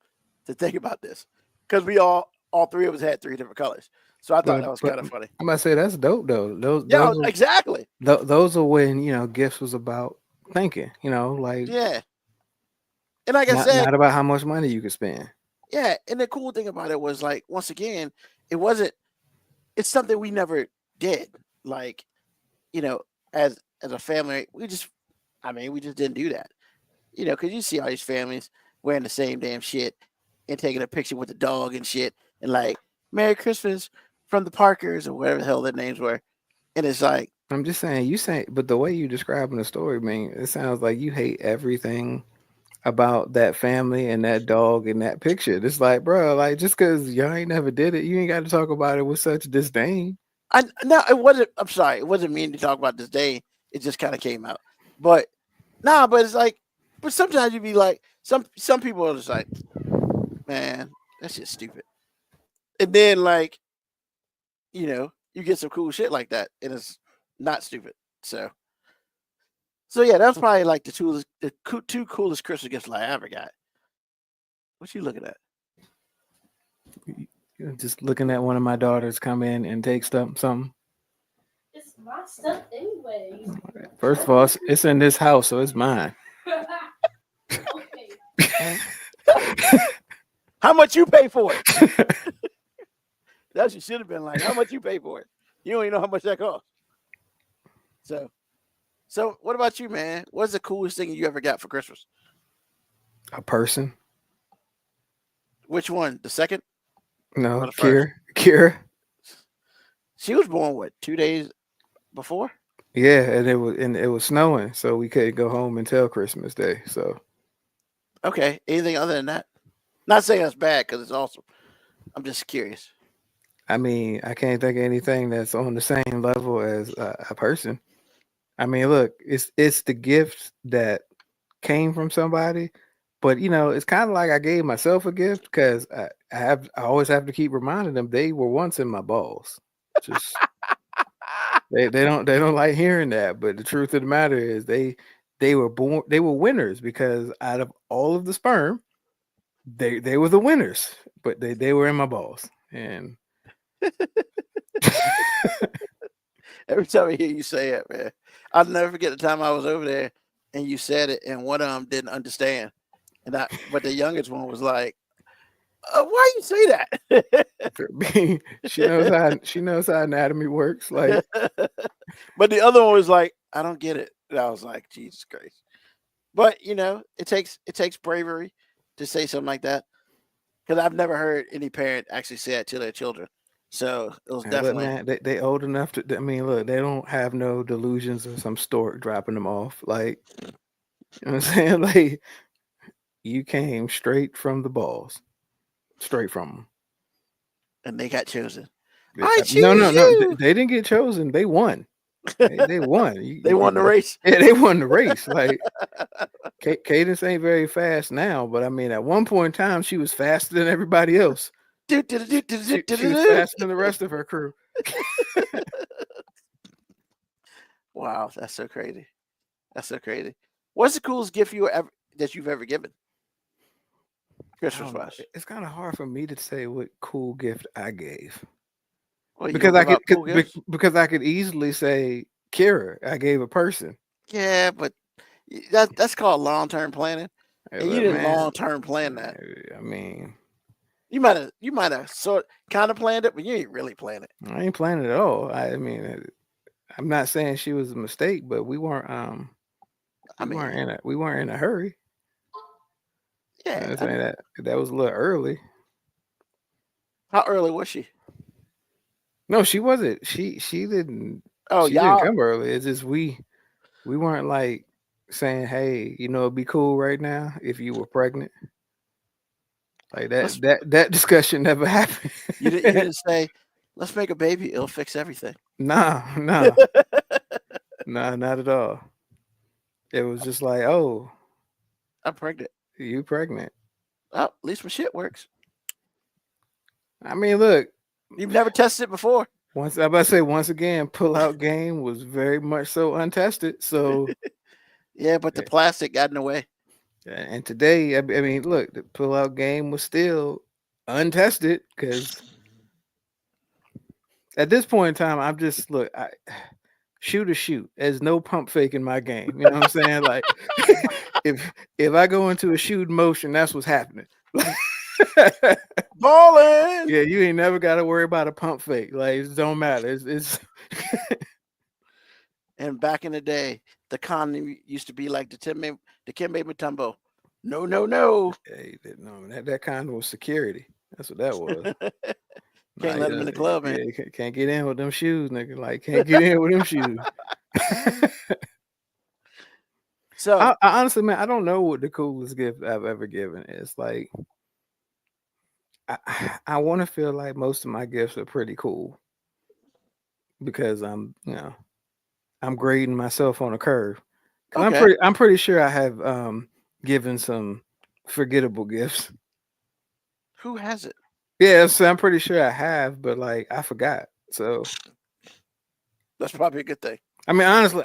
to think about this. Because we all three of us had 3 different colors. So I thought that was kind of funny. I'm about to say that's dope though. Those exactly. Those are when gifts was about thinking. Yeah. And like I said, not about how much money you could spend. Yeah, and the cool thing about it was, like, once again, it's something we never did. Like, as a family, we just didn't do that. Because you see all these families wearing the same damn shit and taking a picture with the dog and shit, and like, Merry Christmas from the Parkers or whatever the hell their names were. And it's like, I'm just saying, but the way you describing the story, man, it sounds like you hate everything about that family and that dog and that picture. It's like, bro, like, just because y'all ain't never did it, you ain't got to talk about it with such disdain. No, it wasn't. I'm sorry, it wasn't mean to talk about disdain. It just kind of came out. But it's like, but sometimes you be like, some people are just like, man, that's just stupid. And then, like, you get some cool shit like that, and it's not stupid. So yeah, that's probably like the two coolest Christmas gifts I ever got. What you looking at? You're just looking at one of my daughters come in and take something. It's my stuff anyway. First of all, it's in this house, so it's mine. Okay. How much you pay for it? That should have been like, how much you pay for it? You don't even know how much that costs. So what about you, man? What's the coolest thing you ever got for Christmas? A person. Which one? The second? No, Kira. She was born, what, 2 days before? Yeah, and it was snowing, so we couldn't go home until Christmas Day. So okay, anything other than that? Not saying that's bad, because it's awesome. I'm just curious. I mean, I can't think of anything that's on the same level as a person. I mean, look, it's the gift that came from somebody, but it's kind of like I gave myself a gift, because I always have to keep reminding them they were once in my balls. Just they don't like hearing that, but the truth of the matter is they were winners, because out of all of the sperm, they were the winners, but they were in my balls. And every time I hear you say it, man, I'll never forget the time I was over there and you said it, and one of them didn't understand, but the youngest one was like, "Why you say that?" she knows how anatomy works. Like, but the other one was like, "I don't get it." And I was like, "Jesus Christ!" But it takes bravery to say something like that, because I've never heard any parent actually say it to their children. So it was definitely. Look, man, they old enough to. I mean, look, they don't have no delusions of some stork dropping them off. Like, you know what I'm saying? Like, you came straight from the balls, straight from them, and they got chosen. No, they didn't get chosen. They won. They won. They won the race. Yeah, they won the race. Like, Cadence ain't very fast now, but I mean, at one point in time, she was faster than everybody else. She was faster than the rest of her crew. Wow, that's so crazy. That's so crazy. What's the coolest gift you that you've ever given? I Christmas don't know. wise. It's kind of hard for me to say what cool gift I gave Well, you because don't I give out could cool gifts? because I could easily say Kira, I gave a person. Yeah, but that's called long term planning. And you But didn't man, long term plan that. I mean, You might have sort kind of planned it, but you ain't really planned it. I ain't planning at all. I mean, I'm not saying she was a mistake, but we weren't I mean, we weren't in a hurry. yeah. I'm saying that was a little early. How early was she? No, she wasn't. She didn't. Oh, She didn't y'all. come early. It's just we weren't like saying, hey, it'd be cool right now if you were pregnant. Like Let's- that discussion never happened. You didn't say, let's make a baby. It'll fix everything. No, not at all. It was just like, oh, I'm pregnant. you pregnant. Oh, at least my shit works. I mean, look, You've never tested it before. once again, pull out game was very much so untested. So Yeah, but the plastic got in the way. and today, I mean, look, the pull out game was still untested because at this point in time, I'm just shoot or shoot. There's no pump fake in my game. You know what I'm saying? Like if I go into a shoot motion, that's what's happening. Balling. Yeah, you ain't never got to worry about a pump fake. Like it don't matter. It's And back in the day, the condom used to be like the Kimbe Mutombo. No, no, no. hey, that kind was security. That's what that was. Can't let him in the club, man. Yeah, can't get in with them shoes, nigga. Like can't get in with them shoes. So I honestly, man, I don't know what the coolest gift I've ever given is. Like, I want to feel like most of my gifts are pretty cool because I'm grading myself on a curve. Okay. I'm pretty sure I have given some forgettable gifts. Who has it? Yeah, so I'm pretty sure I have, but like I forgot. So That's probably a good thing. I mean, honestly,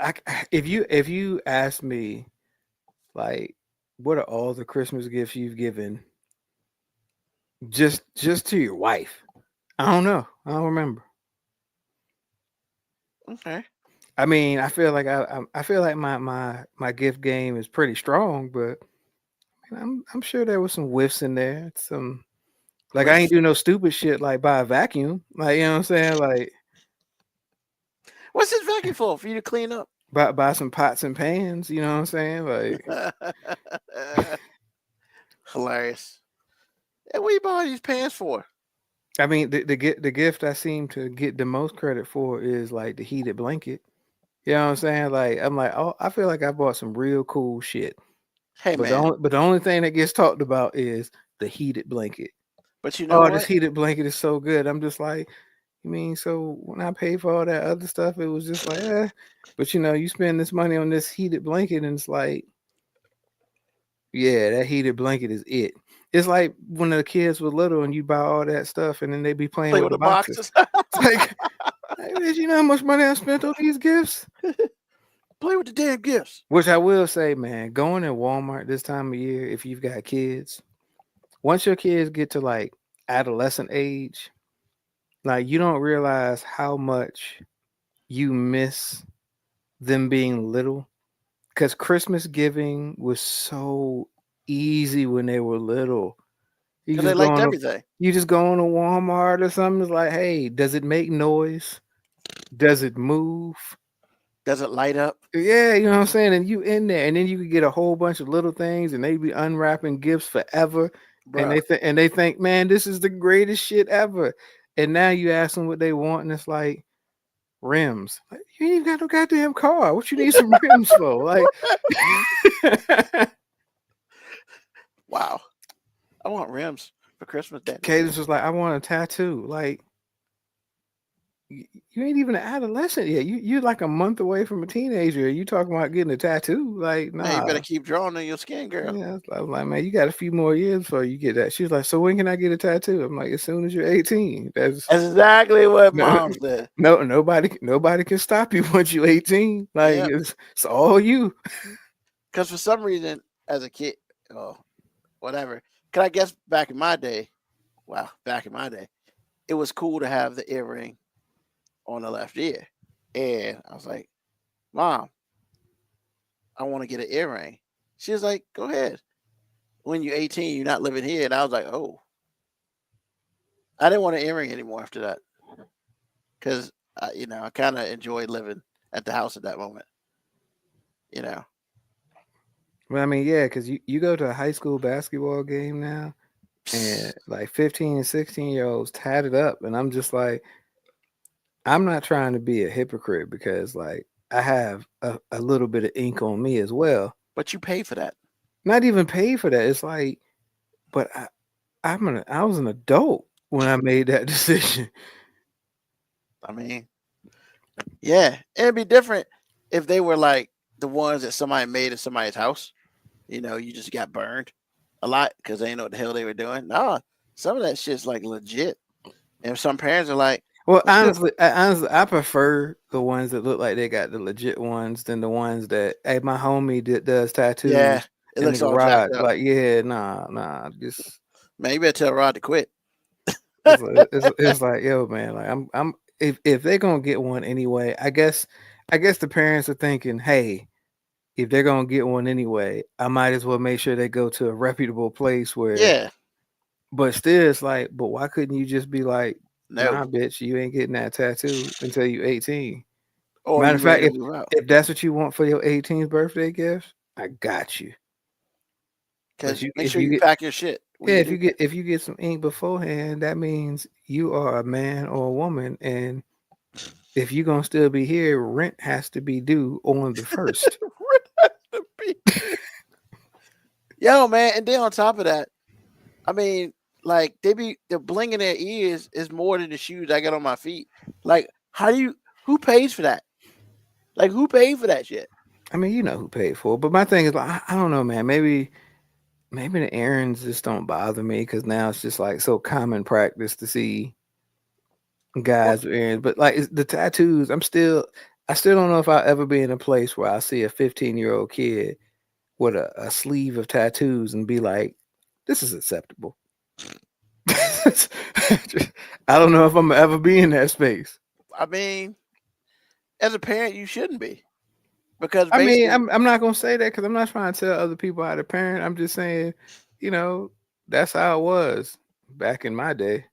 if you ask me, like, what are all the Christmas gifts you've given, just to your wife? I don't know. I don't remember. Okay. I mean, I feel like I feel like my gift game is pretty strong, but I'm sure there was some whiffs in there. Some like I ain't do no stupid shit like buy a vacuum. Like you know what I'm saying? Like What's this vacuum for? For you to clean up? buy some pots and pans. You know what I'm saying? Like Hilarious. And what you buy these pants for? I mean, the gift I seem to get the most credit for is like the heated blanket. You know what I'm saying? Like I'm like, oh, I feel like I bought some real cool shit. Hey, But man. the only thing that gets talked about is the heated blanket. But you know Oh, what? this heated blanket is so good. I'm just like, you mean, so when I paid for all that other stuff, it was just like, but you spend this money on this heated blanket, and it's like, yeah, that heated blanket is it. It's like when the kids were little and you buy all that stuff, and then they be playing Play with with the the boxes. boxes. Like, did you know how much money I spent on these gifts? Play with the damn gifts. Which I will say, man, going in Walmart this time of year, if you've got kids, once your kids get to like adolescent age, like you don't realize how much you miss them being little. Because Christmas giving was so easy when they were little. Because they liked everything. You just go on a Walmart or something. It's like, hey, does it make noise? Does it move? Does it light up? Yeah, you know what I'm saying? And you in there, and then you could get a whole bunch of little things, and they be unwrapping gifts forever. Bruh. And they think, man, this is the greatest shit ever. And now you ask them what they want, and it's like rims. Like, you ain't even got no goddamn car. What you need some rims for? Like, Wow. I want rims for Christmas Day. Cadence was like, I want a tattoo. Like, you ain't even an adolescent yet. You're like a month away from a teenager. You talking about getting a tattoo? Like, nah. Hey, you better keep drawing on your skin, girl. Yeah, I was like, man, you got a few more years before you get that. She was like, so when can I get a tattoo? I'm like, as soon as you're 18. That's exactly what No. mom said. no, nobody can stop you once you're 18. Like Yep. it's all you. Because for some reason, as a kid, oh, whatever. Cause I guess back in my day, it was cool to have the earring on the left ear, and I was like, "Mom, I want to get an earring." She was like, "Go ahead. When you're 18, you're not living here." And I was like, "Oh." I didn't want an earring anymore after that because I kind of enjoyed living at the house at that moment. You know, Well, I mean, yeah, because you go to a high school basketball game now, and like 15 and 16-year-olds tatted up, and I'm just like, I'm not trying to be a hypocrite because like I have a little bit of ink on me as well. but you pay for that. Not even paid for that. It's like, but I was an adult when I made that decision. I mean, yeah, it'd be different if they were like the ones that somebody made at somebody's house. You just got burned a lot because they didn't know what the hell they were doing. No, some of that shit's like legit, and some parents are like, Well, "Let's honestly, I prefer the ones that look like they got the legit ones than the ones that, hey, my homie does tattoos yeah, it in the looks all jacked garage. up." Like, yeah, nah, just Man, you better tell Rod to quit. it's like, yo, man, like I'm if they're gonna get one anyway, I guess the parents are thinking, hey, if they're gonna get one anyway, I might as well make sure they go to a reputable place where. Yeah, But still, it's like, but why couldn't you just be like, no, nah, bitch, you ain't getting that tattoo until you're 18. or Matter you of fact, ready to move out if that's what you want for your 18th birthday gift, I got you. because you- make if sure you you get- pack your shit. when Yeah, you do. if you get some ink beforehand, that means you are a man or a woman, and if you're gonna still be here, rent has to be due on the 1st. Yo, man, and then on top of that, I mean, like the bling in their ears is more than the shoes I got on my feet. Like, who pays for that? Like, who paid for that shit? I mean, you know who paid for it, but my thing is like, I don't know, man. Maybe the errands just don't bother me because now it's just like so common practice to see guys with errands. But like the tattoos, I still don't know if I'll ever be in a place where I see a 15-year-old kid with a sleeve of tattoos and be like, this is acceptable. I don't know if I'm ever be in that space. I mean, as a parent, you shouldn't be because I basically, mean, I'm not gonna say that because I'm not trying to tell other people how to parent. I'm just saying, that's how it was back in my day.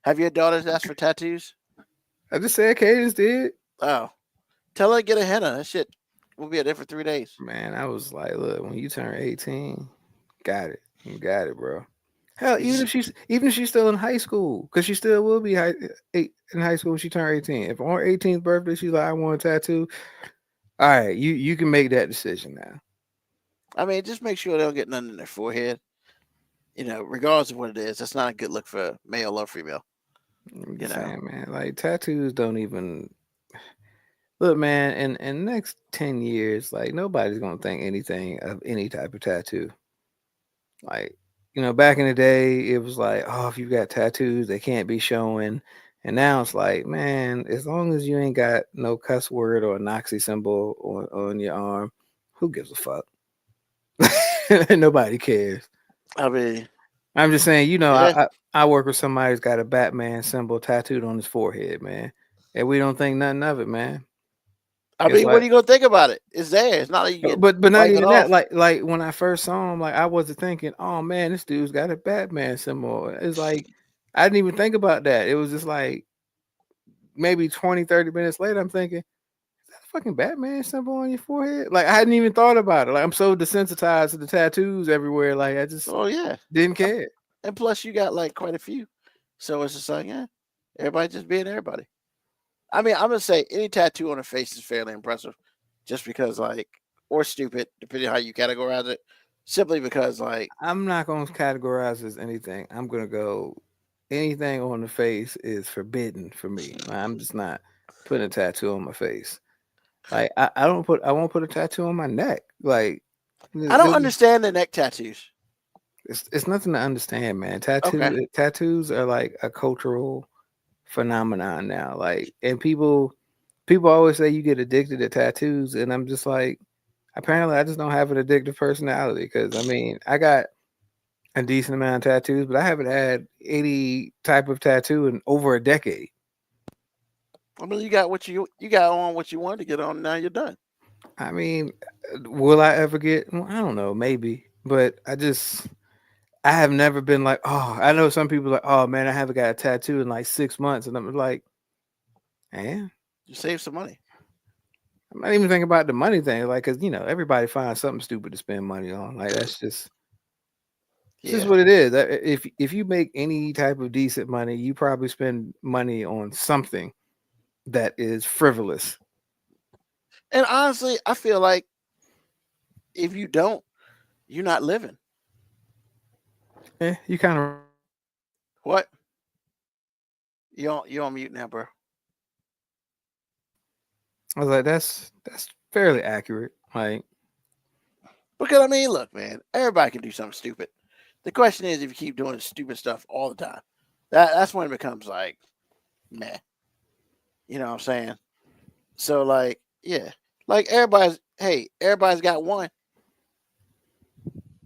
have your daughters asked for tattoos? I just said Cadence did. Oh, tell her to get a henna. That shit will be there for 3 days. Man, I was like, look, when you turn 18, got it. You got it, bro. Hell, even if she's still in high school, because she still will be in high school when she turn 18. If on her 18th birthday she's like, I want a tattoo, all right, you can make that decision now. I mean, just make sure they don't get nothing in their forehead. Regardless of what it is, that's not a good look for male or female. I'm just saying, man, like tattoos don't even look, man. In the next 10 years, like nobody's gonna think anything of any type of tattoo. Like, back in the day, it was like, oh, if you got tattoos, they can't be showing. And now it's like, man, as long as you ain't got no cuss word or a Nazi symbol on your arm, who gives a fuck? Nobody cares. I mean, I'm just saying, Yeah. I work with somebody who's got a Batman symbol tattooed on his forehead, man. And we don't think nothing of it, man. what are you gonna think about it? It's there. It's not like you get But not wipe it even that. off. Like when I first saw him, like I wasn't thinking, oh man, this dude's got a Batman symbol. It's like I didn't even think about that. It was just like maybe 20, 30 minutes later, I'm thinking, is that a fucking Batman symbol on your forehead? Like I hadn't even thought about it. Like I'm so desensitized to the tattoos everywhere. Like I just Oh yeah, didn't care. and plus you got like quite a few, so it's just like everybody just being everybody. I mean, I'm gonna say any tattoo on a face is fairly impressive, just because or stupid, depending on how you categorize it. Simply because I'm not gonna categorize as anything. I'm gonna go anything on the face is forbidden for me. I'm just not putting a tattoo on my face. Like I won't put a tattoo on my neck. Like I don't understand the neck tattoos. It's nothing to understand, man. Okay. Tattoos are like a cultural phenomenon now. Like, and people always say you get addicted to tattoos, and I'm just like, Apparently, I just don't have an addictive personality because I mean, I got a decent amount of tattoos, but I haven't had any type of tattoo in over a decade. I mean, you got you got on what you wanted to get on. Now you're done. I mean, will I ever get? Well, I don't know, maybe, but I have never been like, oh, I know some people like, oh man, I haven't got a tattoo in like 6 months, and I'm like, man, You save some money. I'm not even thinking about the money thing, like, cause everybody finds something stupid to spend money on. Like that's just. It's just Yeah. what it is. If you make any type of decent money, you probably spend money on something that is frivolous. And honestly, I feel like if you don't, you're not living. You kind of. What? You on mute now, bro. I was like, that's fairly accurate. Like, Because I mean, look, man, everybody can do something stupid. The question is if you keep doing stupid stuff all the time. That's when it becomes like, meh. You know what I'm saying? So like, yeah. Like everybody's got one.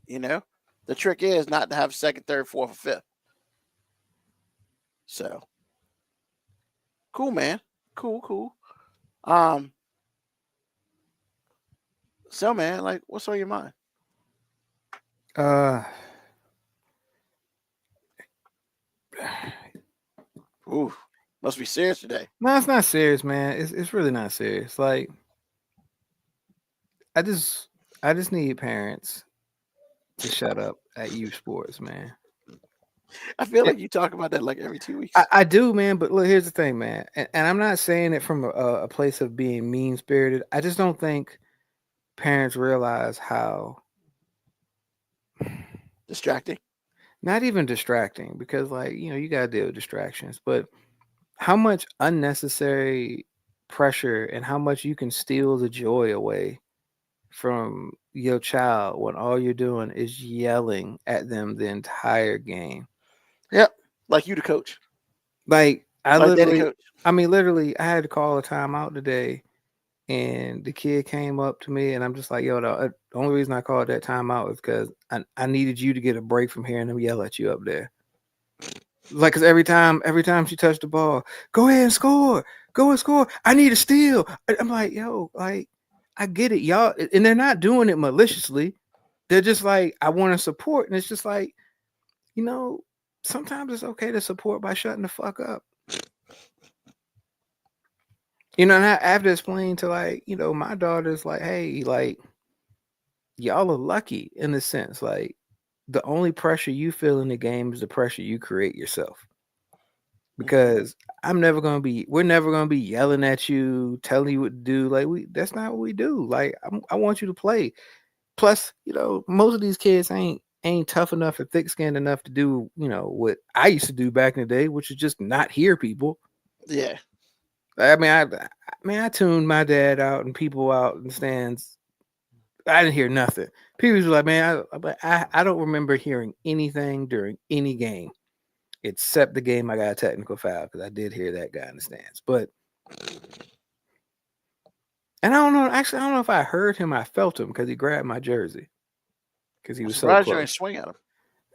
You know? The trick is not to have second, third, fourth, or fifth. So cool, man. Cool. So man, like what's on your mind? Ooh, must be serious today. No, it's not serious, man. It's really not serious. Like, I just need parents to shut up at youth sports, man. I feel like you talk about that like every 2 weeks. I do, man. But look, here's the thing, man. And I'm not saying it from a place of being mean spirited. I just don't think parents realize how Distracting. not even distracting, because like you gotta deal with distractions, but how much unnecessary pressure and how much you can steal the joy away from your child when all you're doing is yelling at them the entire game. Yep. Like you the coach. Like I Like daddy literally, coach. I mean, literally, I had to call a timeout today, and the kid came up to me, and I'm just like, yo, the only reason I called that timeout is because I needed you to get a break from hearing them yell at you up there. Like, cause every time she touched the ball, go ahead and score, go and score. I need a steal. I'm like, yo, like, I get it, y'all, and they're not doing it maliciously. They're just like, I want to support, and it's just like, sometimes it's okay to support by shutting the fuck up. And I have to explain to my daughter's like, hey, like, y'all are lucky in a sense. Like, the only pressure you feel in the game is the pressure you create yourself. Because we're never gonna be yelling at you, telling you what to do. Like, that's not what we do. Like, I want you to play. Plus, most of these kids ain't tough enough or thick-skinned enough to do, what I used to do back in the day, which is just not hear people. Yeah. I mean, I tuned my dad out and people out in the stands. I didn't hear nothing. People were like, man, I don't remember hearing anything during any game, except the game I got a technical foul, because I did hear that guy in the stands. But, and I don't know. Actually, I don't know if I heard him. I felt him because he grabbed my jersey because he was so close. You ain't swing at him.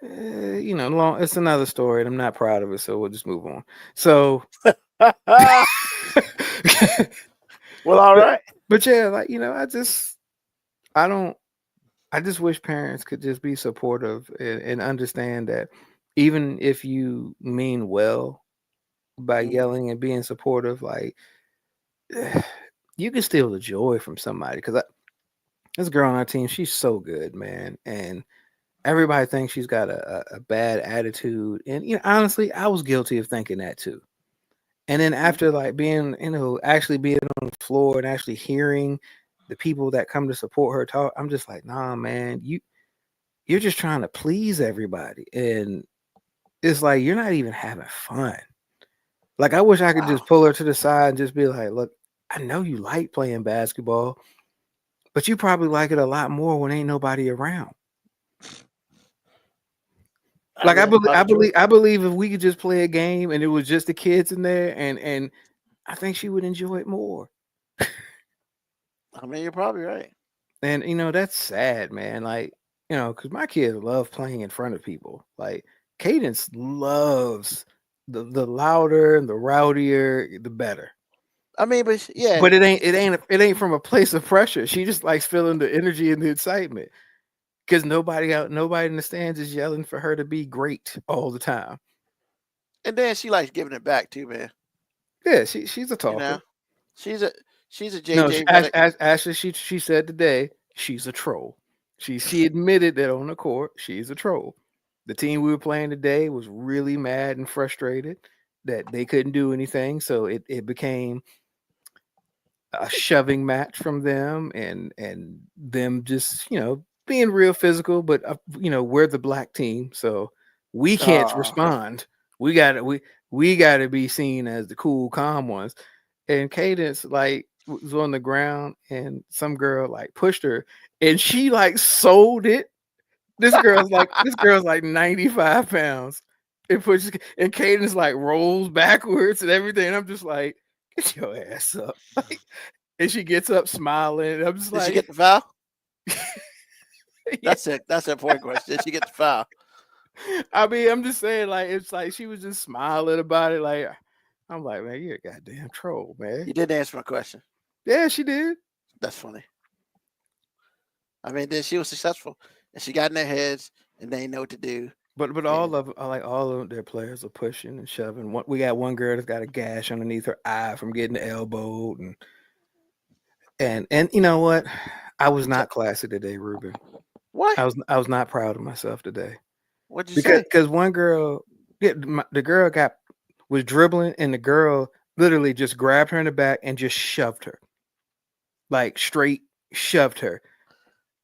It's another story, and I'm not proud of it. So we'll just move on. So. Well, all right. But yeah, like, I just wish parents could just be supportive and understand that even if you mean well by yelling and being supportive, like, you can steal the joy from somebody. Because this girl on our team, she's so good, man. And everybody thinks she's got a bad attitude. And, honestly, I was guilty of thinking that too. And then after like being, actually being on the floor and actually hearing the people that come to support her talk, I'm just like, nah, man, you're just trying to please everybody. And it's like, you're not even having fun. Like, I wish I could just pull her to the side and just be like, look, I know you like playing basketball, but you probably like it a lot more when ain't nobody around. Like, I believe if we could just play a game and it was just the kids in there, and I think she would enjoy it more. I mean, you're probably right. And that's sad, man. Like, because my kids love playing in front of people. Like Cadence loves the louder and the rowdier, the better. I mean, but yeah, But it ain't from a place of pressure. She just likes feeling the energy and the excitement. Because nobody in the stands is yelling for her to be great all the time. and then she likes giving it back too, man. Yeah, she's a talker. You know, she's a No, JJ. Redick. Ashley, she said today she's a troll. She admitted that on the court she's a troll. The team we were playing today was really mad and frustrated that they couldn't do anything, so it became a shoving match from them and them just being real physical. But we're the black team, so we can't Aw. respond. We gotta be seen as the cool, calm ones. And Cadence like was on the ground, and some girl like pushed her, and she like sold it. This girl's like 95 pounds. And Cadence like rolls backwards and everything. And I'm just like, get your ass up. Like, and she gets up smiling. And I'm just Did like, she get the foul? yeah. That's it. That's the important question. Did she get the foul? I mean, I'm just saying, like, it's like she was just smiling about it. Like, I'm like, man, you're a goddamn troll, man. You didn't answer my question. Yeah, she did. That's funny. I mean, then she was successful, and she got in their heads, and they know what to do. But all of their players are pushing and shoving. We got one girl that's got a gash underneath her eye from getting elbowed, and you know what? I was not classy today, Ruben. What? I was not proud of myself today. What'd you say? Because one girl, the girl was dribbling, and the girl literally just grabbed her in the back and just shoved her, like straight shoved her.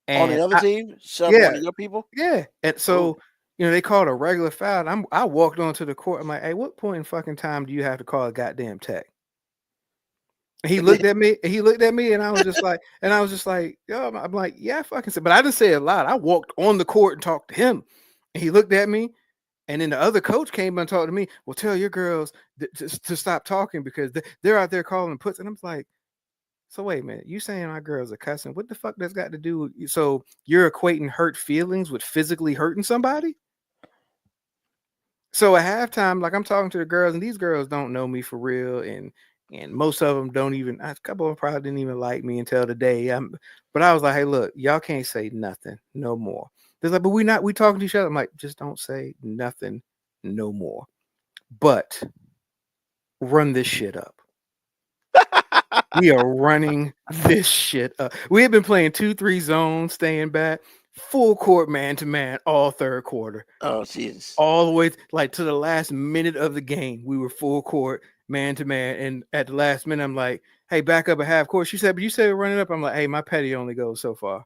On And the other team, shoved yeah. one of your people. Yeah, and so they called a regular foul. And I walked onto the court. I'm like, hey, what point in fucking time do you have to call a goddamn tech? And he looked at me. And I was just like, yo, I'm like, yeah, I fucking said, but I didn't say it loud. I walked on the court and talked to him, and he looked at me. And then the other coach came and talked to me. Well, tell your girls to stop talking because they're out there calling puts. And I'm like, so wait a minute, you saying my girls are cussing? What the fuck that's got to do with you? So you're equating hurt feelings with physically hurting somebody? So at halftime, like I'm talking to the girls, and these girls don't know me for real, and most of them don't even. A couple of them probably didn't even like me until today. But I was like, hey, look, y'all can't say nothing no more. They're like, but we talking to each other. I'm like, just don't say nothing no more. But run this shit up. We are running this shit up. We have been playing 2-3 zones, staying back, full court man to man all third quarter. Oh, Jesus. All the way like to the last minute of the game. We were full court man to man. And at the last minute, I'm like, hey, back up a half court. She said, but you said we're running up. I'm like, hey, my petty only goes so far.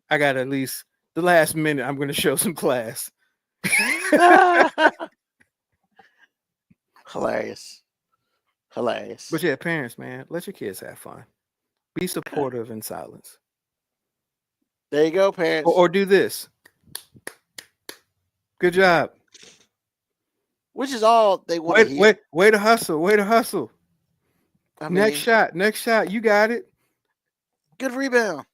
I got at least the last minute. I'm going to show some class. Hilarious. But yeah, parents, man, let your kids have fun. Be supportive in silence. There you go, parents. Or do this. Good job. Which is all they want to hear. Way to hustle. I mean, Next shot. You got it. good rebound.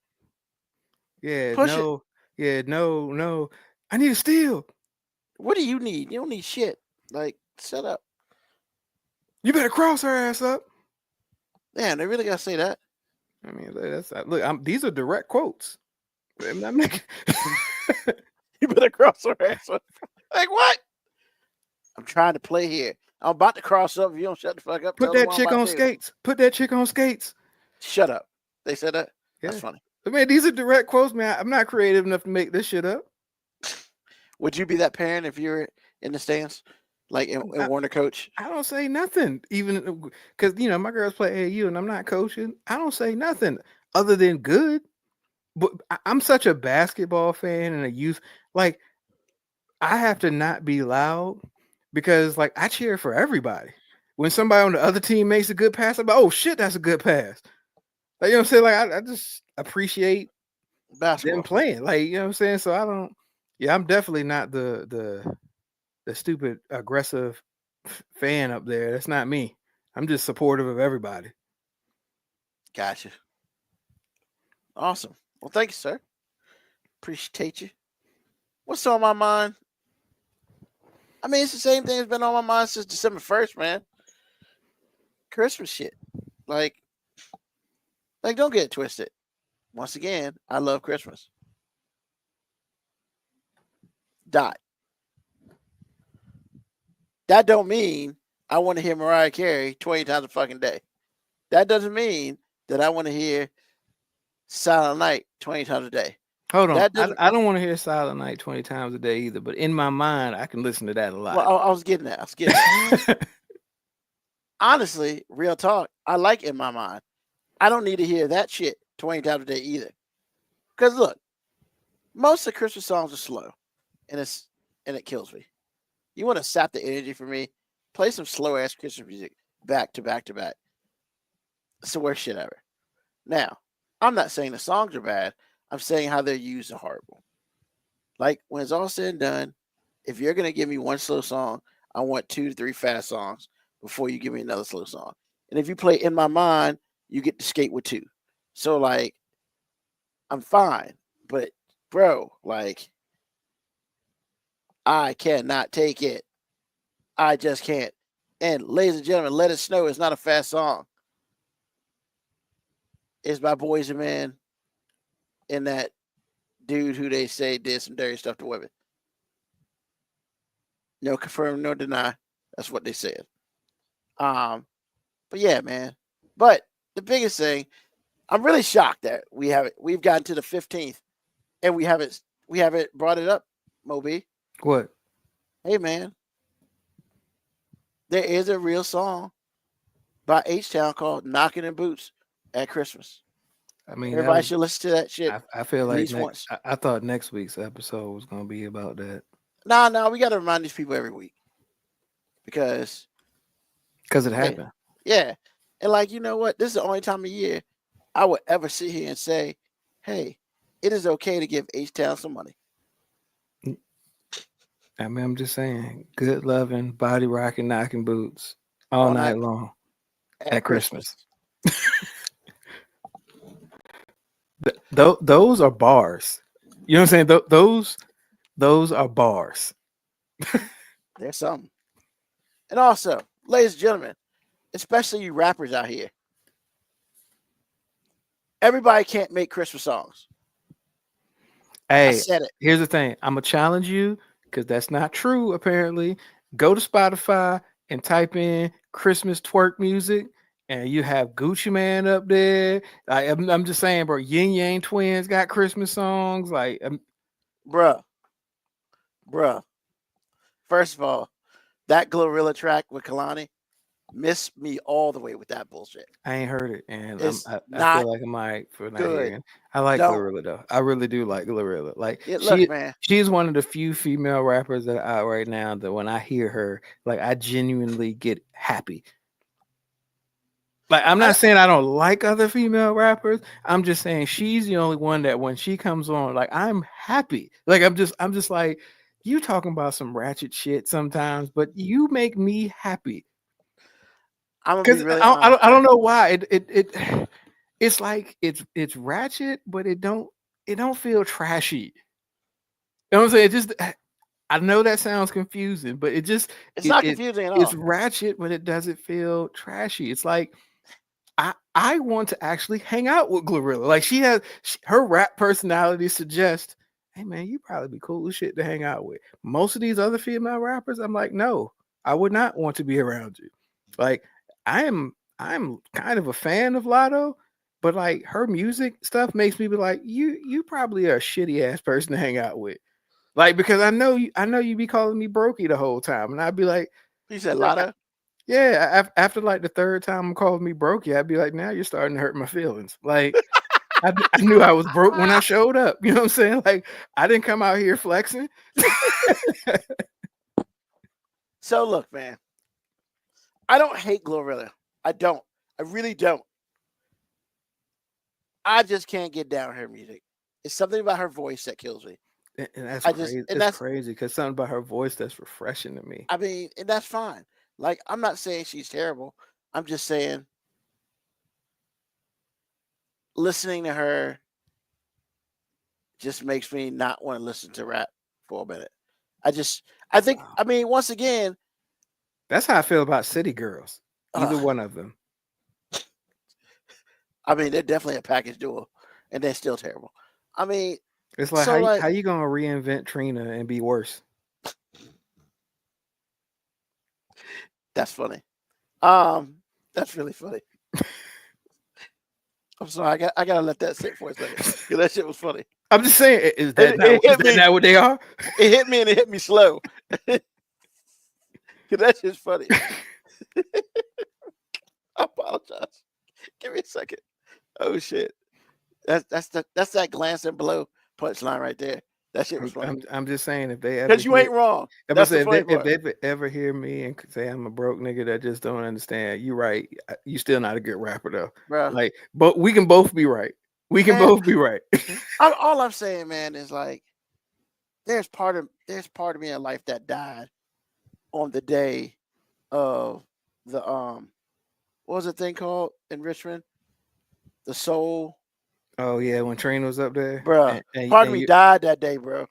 Yeah, Push no. Yeah, no. I need a steal. What do you need? You don't need shit. Like, shut up. You better cross her ass up. Man, they really gotta say that. I mean, look. These are direct quotes. I'm not making. You better cross her ass up. Like what? I'm trying to play here. I'm about to cross up. If you don't shut the fuck up. Put that chick on skates. Put that chick on skates. Shut up. They said that. Yeah. That's funny. I mean, these are direct quotes, man. I'm not creative enough to make this shit up. Would you be that parent if you're in the stands, like in Warner Coach? I don't say nothing, even because my girls play AAU and I'm not coaching. I don't say nothing other than good. But I'm such a basketball fan and a youth. Like, I have to not be loud because, like, I cheer for everybody. When somebody on the other team makes a good pass, I'm like, oh shit, that's a good pass. Like, you know what I'm saying? Like, I just appreciate Basketball them playing. Like, you know what I'm saying? So I don't. Yeah, I'm definitely not the stupid aggressive fan up there. That's not me. I'm just supportive of everybody. Gotcha. Awesome. Well, thank you, sir. Appreciate you. What's on my mind? I mean, it's the same thing that's been on my mind since December 1st, man. Christmas shit. Like, don't get it twisted. Once again, I love Christmas. Dot. That don't mean I want to hear Mariah Carey 20 times a fucking day. That doesn't mean that I want to hear Silent Night 20 times a day. Hold on. That doesn't. I don't want to hear Silent Night 20 times a day either, but in my mind, I can listen to that a lot. Well, I was getting that. Honestly, real talk, I like In My Mind. I don't need to hear that shit 20 times a day either. Because look, most of the Christmas songs are slow, and it kills me. You want to sap the energy for me? Play some slow ass Christmas music back to back to back. It's the worst shit ever. Now, I'm not saying the songs are bad. I'm saying how they're used are horrible. Like when it's all said and done, if you're gonna give me one slow song, I want 2 to 3 fast songs before you give me another slow song. And if you play In My Mind, you get to skate with 2. So like, I'm fine, but bro, like, I cannot take it. I just can't. And ladies and gentlemen, Let It Snow is not a fast song. It's by Boys and Men and that dude who they say did some dirty stuff to women. No confirm, no deny. That's what they said. But yeah, man. But the biggest thing, I'm really shocked that we've gotten to the 15th and we haven't brought it up, Moby. What? Hey man, there is a real song by H-Town called Knocking in Boots at Christmas. I mean, everybody should listen to that shit. I feel at like least once. I thought next week's episode was gonna be about that. Nah, we gotta remind these people every week. Because it happened. Yeah. And like, you know what? This is the only time of year I would ever sit here and say, hey, it is okay to give H-Town some money. I mean, I'm just saying, good loving, body rocking, knocking boots all night long at Christmas. Those are bars. You know what I'm saying? Those are bars. There's something. And also, ladies and gentlemen, especially you rappers out here, everybody can't make Christmas songs. Hey, I said it. Here's the thing. I'm going to challenge you because that's not true, apparently. Go to Spotify and type in Christmas twerk music, and you have Gucci Man up there. I'm just saying, bro, Yin Yang Twins got Christmas songs. Like, bruh. First of all, that Glorilla track with Kalani missed me all the way with that bullshit. I ain't heard it, and I feel like I'm all right for not good. hearing. I like Glorilla though. I really do like Glorilla. Like, look, man, she's one of the few female rappers that are out right now that when I hear her, like, I genuinely get happy. Like, I'm not saying I don't like other female rappers. I'm just saying she's the only one that when she comes on, like, I'm happy. Like, I'm just like, you talking about some ratchet shit sometimes, but you make me happy. Because really I don't know why it's like it's ratchet, but it don't feel trashy. You know what I'm saying? It just, I know that sounds confusing, but it's not confusing at all. It's ratchet, but it doesn't feel trashy. It's like I want to actually hang out with Glorilla. Like, her rap personality suggests, hey man, you probably be cool as shit to hang out with. Most of these other female rappers, I'm like, no, I would not want to be around you. Like, I'm kind of a fan of Lotto, but like her music stuff makes me be like, you probably are a shitty ass person to hang out with. Like, because I know you be calling me Brokey the whole time, and I'd be like, you said Lotto? Yeah, after like the third time I'm calling me Brokey, I'd be like, now you're starting to hurt my feelings. Like, I knew I was broke when I showed up. You know what I'm saying? Like, I didn't come out here flexing. So look, man, I don't hate Glorilla. I don't. I really don't. I just can't get down her music. It's something about her voice that kills me. And that's crazy. That's crazy because something about her voice that's refreshing to me. I mean, and that's fine. Like, I'm not saying she's terrible. I'm just saying listening to her just makes me not want to listen to rap for a minute. I think, I mean, once again, That's how I feel about City Girls. Either uh, one of them. I mean, they're definitely a package duo, and they're still terrible. I mean, It's like so like, how you gonna reinvent Trina and be worse? that's funny. That's really funny. I'm sorry, I gotta let that sit for a second because that shit was funny. I'm just saying, is that It not, hit is that me. not what they are? It hit me and it hit me slow. Cause that's just funny. I apologize. Give me a second. Oh shit. That's that glance and blow punchline right there. That shit was funny. I'm just saying, if they ever Because you ain't wrong. if That's the funny if part. they ever hear me and say I'm a broke nigga that just don't understand, you right. You still not a good rapper though. Bro. Like, but we can both be right. We can Man. both be right. All I'm saying, man, is like there's part of me in life that died on the day of the what was the thing called in Richmond? The Soul. Oh yeah, when Trina was up there, Bro. Part of me died that day, bro.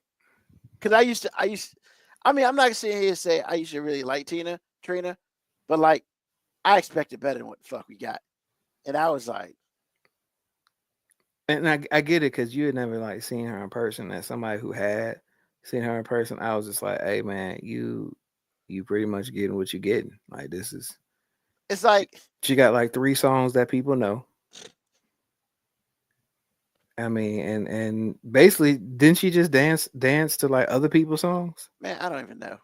Cause I mean, I'm not sitting here to say I used to really like Trina, but like I expected better than what the fuck we got. And I was like, and I get it because you had never like seen her in person. As somebody who had seen her in person, I was just like, hey man, you pretty much getting what you're getting. Like this is. it's like She got like 3 songs that people know. I mean, and basically, didn't she just dance to like other people's songs? man, I don't even know.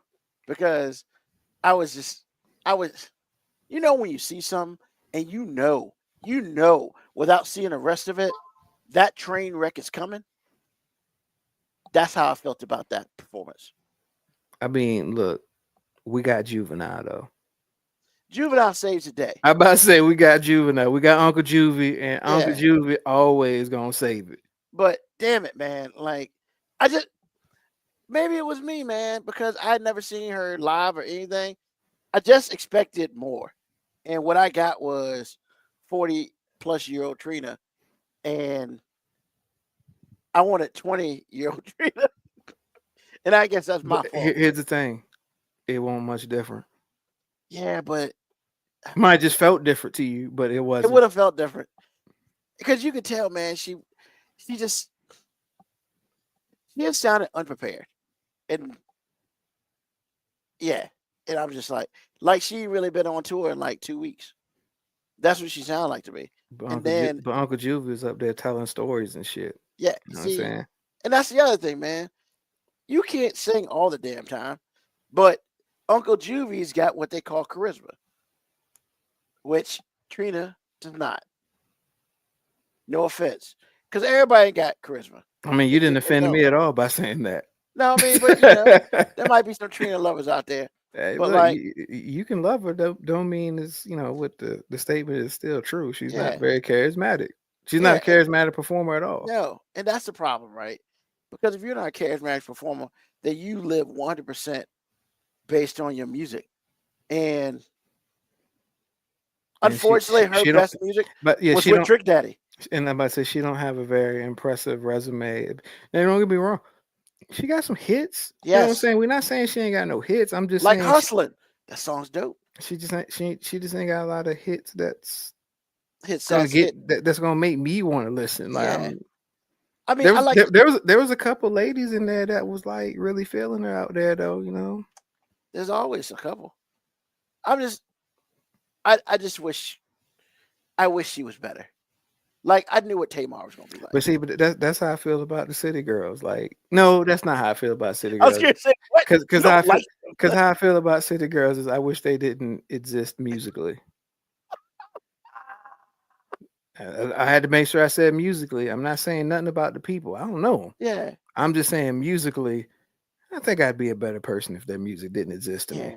Because I was you know when you see something and you know without seeing the rest of it, that train wreck is coming. That's how I felt about that performance. I mean, look, we got Juvenile though. Juvenile saves the day. I about to say we got Juvenile, we got Uncle Juvie, and Uncle Yeah. Juvie always gonna save it. But damn it, man. Like maybe it was me, man, because I had never seen her live or anything. I just expected more. And what I got was 40-plus-year-old Trina. And I wanted 20-year-old Trina. And I guess that's my But fault. here's the thing, it wasn't much different. Yeah, but It might have just felt different to you, but it it wasn't. would have felt different. Because you could tell, man, she just sounded unprepared. And yeah. And I'm just like she really been on tour in like 2 weeks. That's what she sounded like to me. But And Uncle Juvie was up there telling stories and shit. yeah, You know what I'm see, saying? and that's the other thing, man. You can't sing all the damn time, but Uncle Juvie's got what they call charisma, which Trina does not. No offense, because everybody ain't got charisma. I mean, you didn't offend no. me at all by saying that. No, I mean, but you know, there might be some Trina lovers out there. Hey, But look, like, you can love her. Don't mean it's what the statement is still true. She's Yeah. not very charismatic. She's not a Yeah, charismatic performer at all. no, and that's the problem, right? Because if you're not a charismatic performer, then you live 100% based on your music, and And unfortunately, her she don't- best music But yeah, was she with don't. Trick Daddy. And I'm about to say she don't have a very impressive resume. And don't get me wrong, she got some hits. You know what I'm Yes. saying? We're not saying she ain't got no hits. I'm just Like saying Hustling. That song's dope. she just ain't she just ain't got a lot of hits that's Hit gonna Sass Hit. that's gonna make me want to listen. Like Yeah. I mean, there I was like. there was a couple ladies in there that was like really feeling her out there though, you know. There's always a couple. I just wish. I wish she was better. Like I knew what Tamar was gonna be like. But see, but that's how I feel about the City Girls. Like, no, that's not how I feel about City I was Girls. gonna say what? Because You don't like them. how I feel about City Girls is I wish they didn't exist musically. I had to make sure I said musically. I'm not saying nothing about the people. I don't know. Yeah. I'm just saying musically. I think I'd be a better person if their music didn't exist to Yeah. me.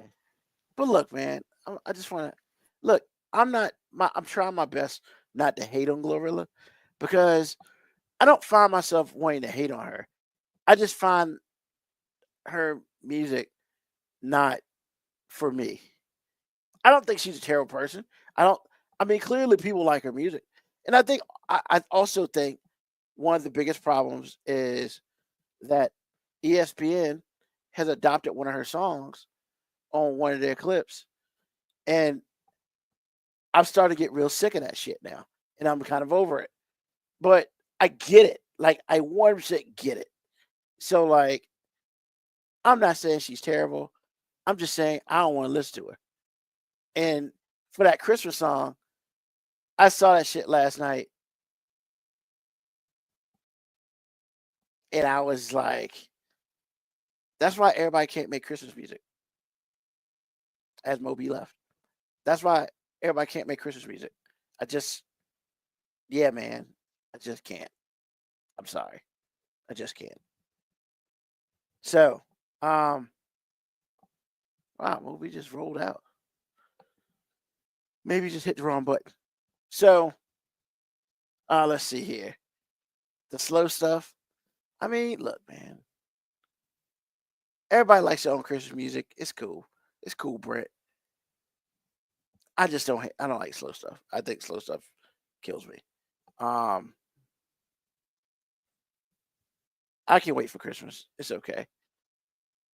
But look, man, I just want to look. I'm trying my best not to hate on Glorilla because I don't find myself wanting to hate on her. I just find her music not for me. I don't think she's a terrible person. I mean, clearly people like her music, and I also think one of the biggest problems is that ESPN has adopted one of her songs on one of their clips, and I'm starting to get real sick of that shit now, and I'm kind of over it. But I get it. Like, I 100% get it. So, like, I'm not saying she's terrible. I'm just saying I don't want to listen to her. And for that Christmas song, I saw that shit last night, and I was like, that's why everybody can't make Christmas music. As Moby left. That's why everybody can't make Christmas music. Yeah, man. I just can't. I'm sorry. I just can't. So, wow, Moby just rolled out. Maybe just hit the wrong button. So, let's see here. The slow stuff. I mean, look, man. Everybody likes their own Christmas music. It's cool. It's cool, Brett. I just don't. I don't like slow stuff. I think slow stuff kills me. I can't wait for Christmas. It's okay.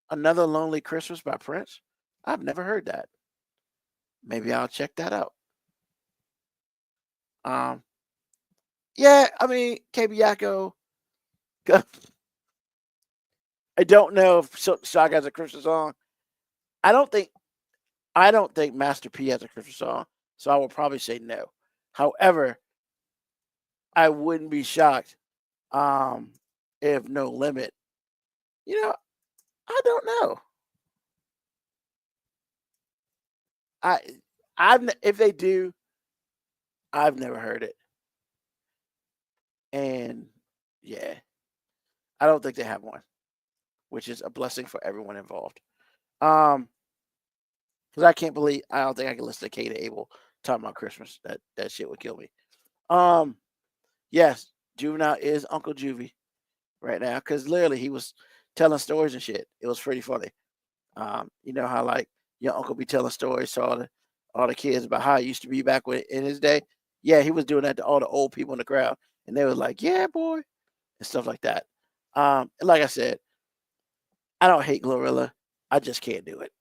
Another Lonely Christmas by Prince. I've never heard that. Maybe I'll check that out. Yeah, I mean, KB Yako. I don't know if Saga has a Christmas song. I don't think Master P has a Christmas song, so I will probably say no. However, I wouldn't be shocked if No Limit. You know, I don't know. If they do, I've never heard it. And yeah, I don't think they have one, which is a blessing for everyone involved. Because I don't think I can listen to Kate Abel talking about Christmas. That shit would kill me. Yes, Juvenile is Uncle Juvie right now, because literally he was telling stories and shit. It was pretty funny. You know how like your uncle be telling stories to all the kids about how it used to be back in his day. Yeah, he was doing that to all the old people in the crowd, and they was like, "Yeah, boy," and stuff like that. Like I said, I don't hate Glorilla. I just can't do it.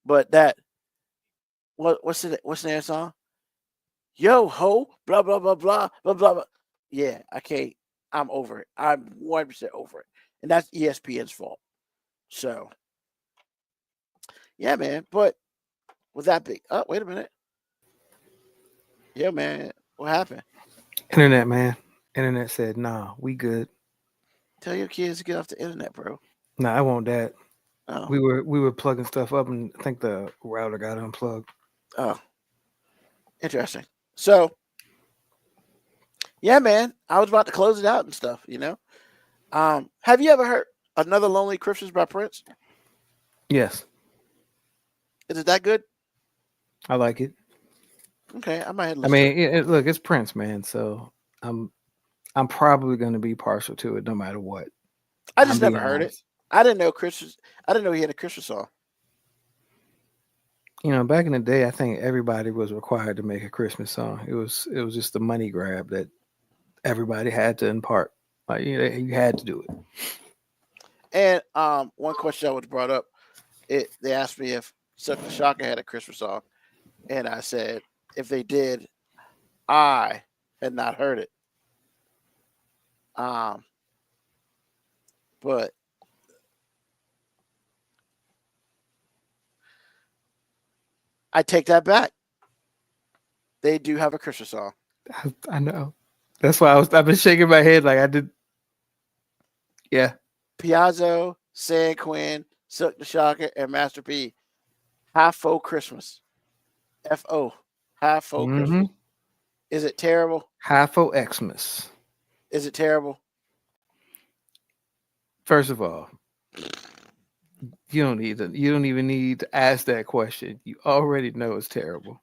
But what's the song? Yo ho, blah blah blah blah blah blah blah. Yeah, I can't. I'm over it. I'm 100% over it, and that's ESPN's fault. So, yeah, man. But with that big, oh wait a minute. Yeah, man. What happened? Internet, man. Internet said, "Nah, we good." Tell your kids to get off the internet, bro. Nah, I want that. Oh. We were plugging stuff up, and I think the router got unplugged. Oh, interesting. So, yeah, man, I was about to close it out and stuff. You know, have you ever heard Another Lonely Christmas by Prince? Yes, Is it that good? I like it. Okay, I might. I mean, look, it's Prince, man. So I'm probably going to be partial to it, no matter what. I just never heard it. I didn't know he had a Christmas song. You know, back in the day, I think everybody was required to make a Christmas song. It was just the money grab that everybody had to impart. Like, you had to do it. And one question I was brought up, they asked me if Silk the Shocker had a Christmas song, and I said if they did, I had not heard it. But I take that back. They do have a Christmas song. I know. That's why I've been shaking my head like I did. Yeah. Piazzo, San Quinn, Silk the Shocker, and Master P. Half Faux Christmas. F-O. Half Faux Christmas. Is it terrible? Half Faux Xmas. Is it terrible? First of all, you don't even need to ask that question. You already know it's terrible.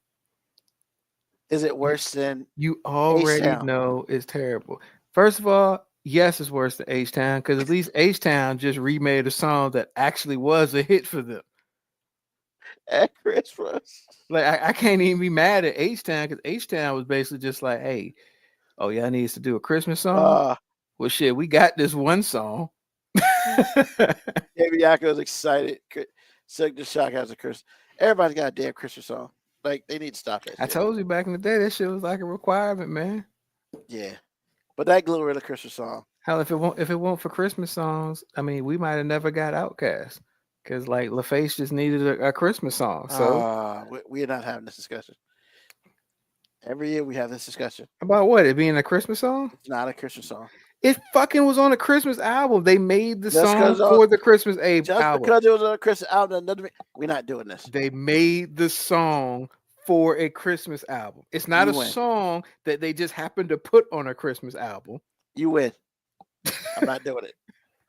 Is it worse than you already H-Town? know it's terrible? First of all, yes, it's worse than H-Town, because at least H-Town just remade a song that actually was a hit for them. At Christmas. Like I can't even be mad at H-Town, because H-Town was basically just like, hey, Oh, y'all needs to do a Christmas song. Well, shit, we got this one song. Baby Yakko's excited. Silk the Shock has a Christmas. Everybody's got a damn Christmas song. Like, they need to stop that. I told you back in the day that shit was like a requirement, man. Yeah, but that Glorilla Christmas song. Hell, if it won't for Christmas songs, I mean, we might have never got Outkast because like LaFace just needed a Christmas song. So we're not having this discussion. Every year we have this discussion about what it being a Christmas song. It's not a Christmas song. It fucking was on a Christmas album. They made the song for the Christmas album. Just because it was on a Christmas album, we're not doing this. They made the song for a Christmas album. It's not a song that they just happened to put on a Christmas album. You win. I'm not doing it.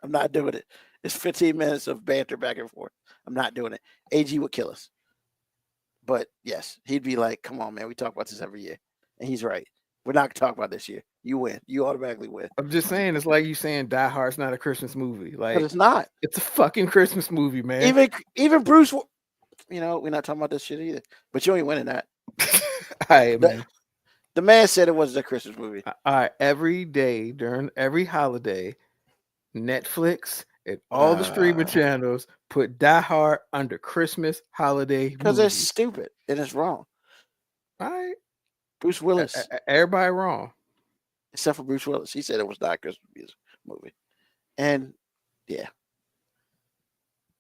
I'm not doing it. It's 15 minutes of banter back and forth. I'm not doing it. AG would kill us. But yes, he'd be like, come on, man. We talk about this every year. And he's right. We're not going to talk about this year. You win. You automatically win. I'm just saying, it's like you saying Die Hard's not a Christmas movie. Like, but it's not. It's a fucking Christmas movie, man. Even Bruce, you know, we're not talking about this shit either. But you ain't winning that. All right, man. The man said it wasn't a Christmas movie. All right. Every day, during every holiday, Netflix and all the streaming channels put Die Hard under Christmas holiday because they're stupid and it's wrong. All right. Bruce Willis. Everybody wrong. Except for Bruce Willis. He said it was not a Christmas movie. And yeah.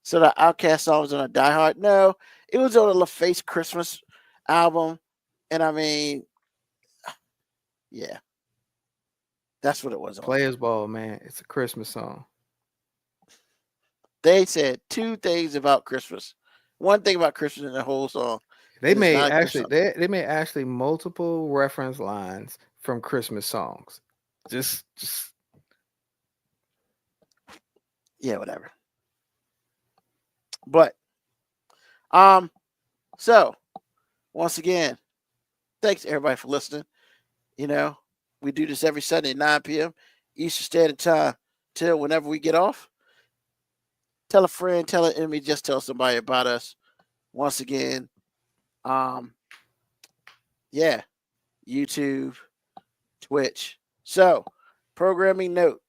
So the Outkast song was on a Die Hard? No, it was on a LaFace Christmas album. And I mean, yeah. That's what it was on. Players Ball, man. It's a Christmas song. They said two things about Christmas. One thing about Christmas in the whole song. They made actually multiple reference lines from Christmas songs. Just yeah, whatever. But so once again, thanks everybody for listening. You know, we do this every Sunday at 9 p.m. Eastern Standard Time till whenever we get off. Tell a friend, tell an enemy, just tell somebody about us. Once again, yeah, YouTube, Twitch. So, programming note.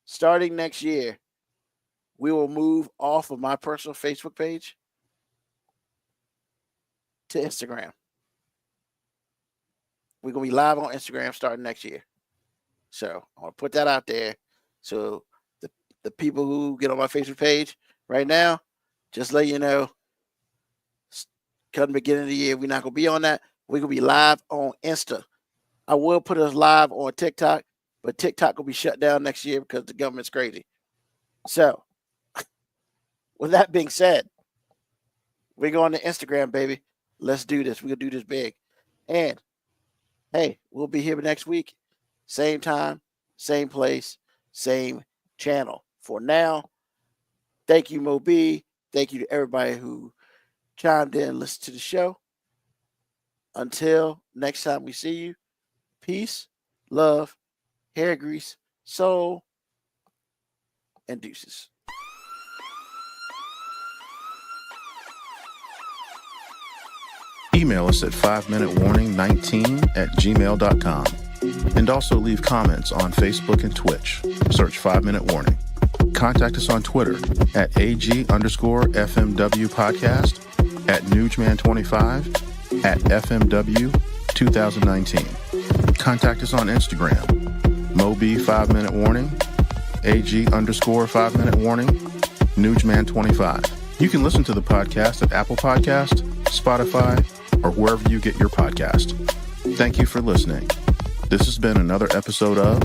Starting next year, we will move off of my personal Facebook page to Instagram. We're going to be live on Instagram starting next year. So, I want to put that out there. So, the people who get on my Facebook page right now, just let you know, come the beginning of the year, we're not going to be on that. We're going to be live on Insta. I will put us live on TikTok, but TikTok will be shut down next year because the government's crazy. So, with that being said, we're going to Instagram, baby. Let's do this. We're going to do this big. And, hey, we'll be here next week. Same time, same place, same channel. For now, thank you, Mo B. Thank you to everybody who chimed in and listened to the show. Until next time we see you, peace, love, hair grease, soul, and deuces. Email us at 5minutewarning19@gmail.com. And also leave comments on Facebook and Twitch. Search 5 Minute Warning. Contact us on Twitter at AG_FMW podcast, at Nugman25, at FMW 2019. Contact us on Instagram, Moby 5 Minute Warning, AG_5 Minute Warning, Nugman25. You can listen to the podcast at Apple Podcast, Spotify, or wherever you get your podcast. Thank you for listening. This has been another episode of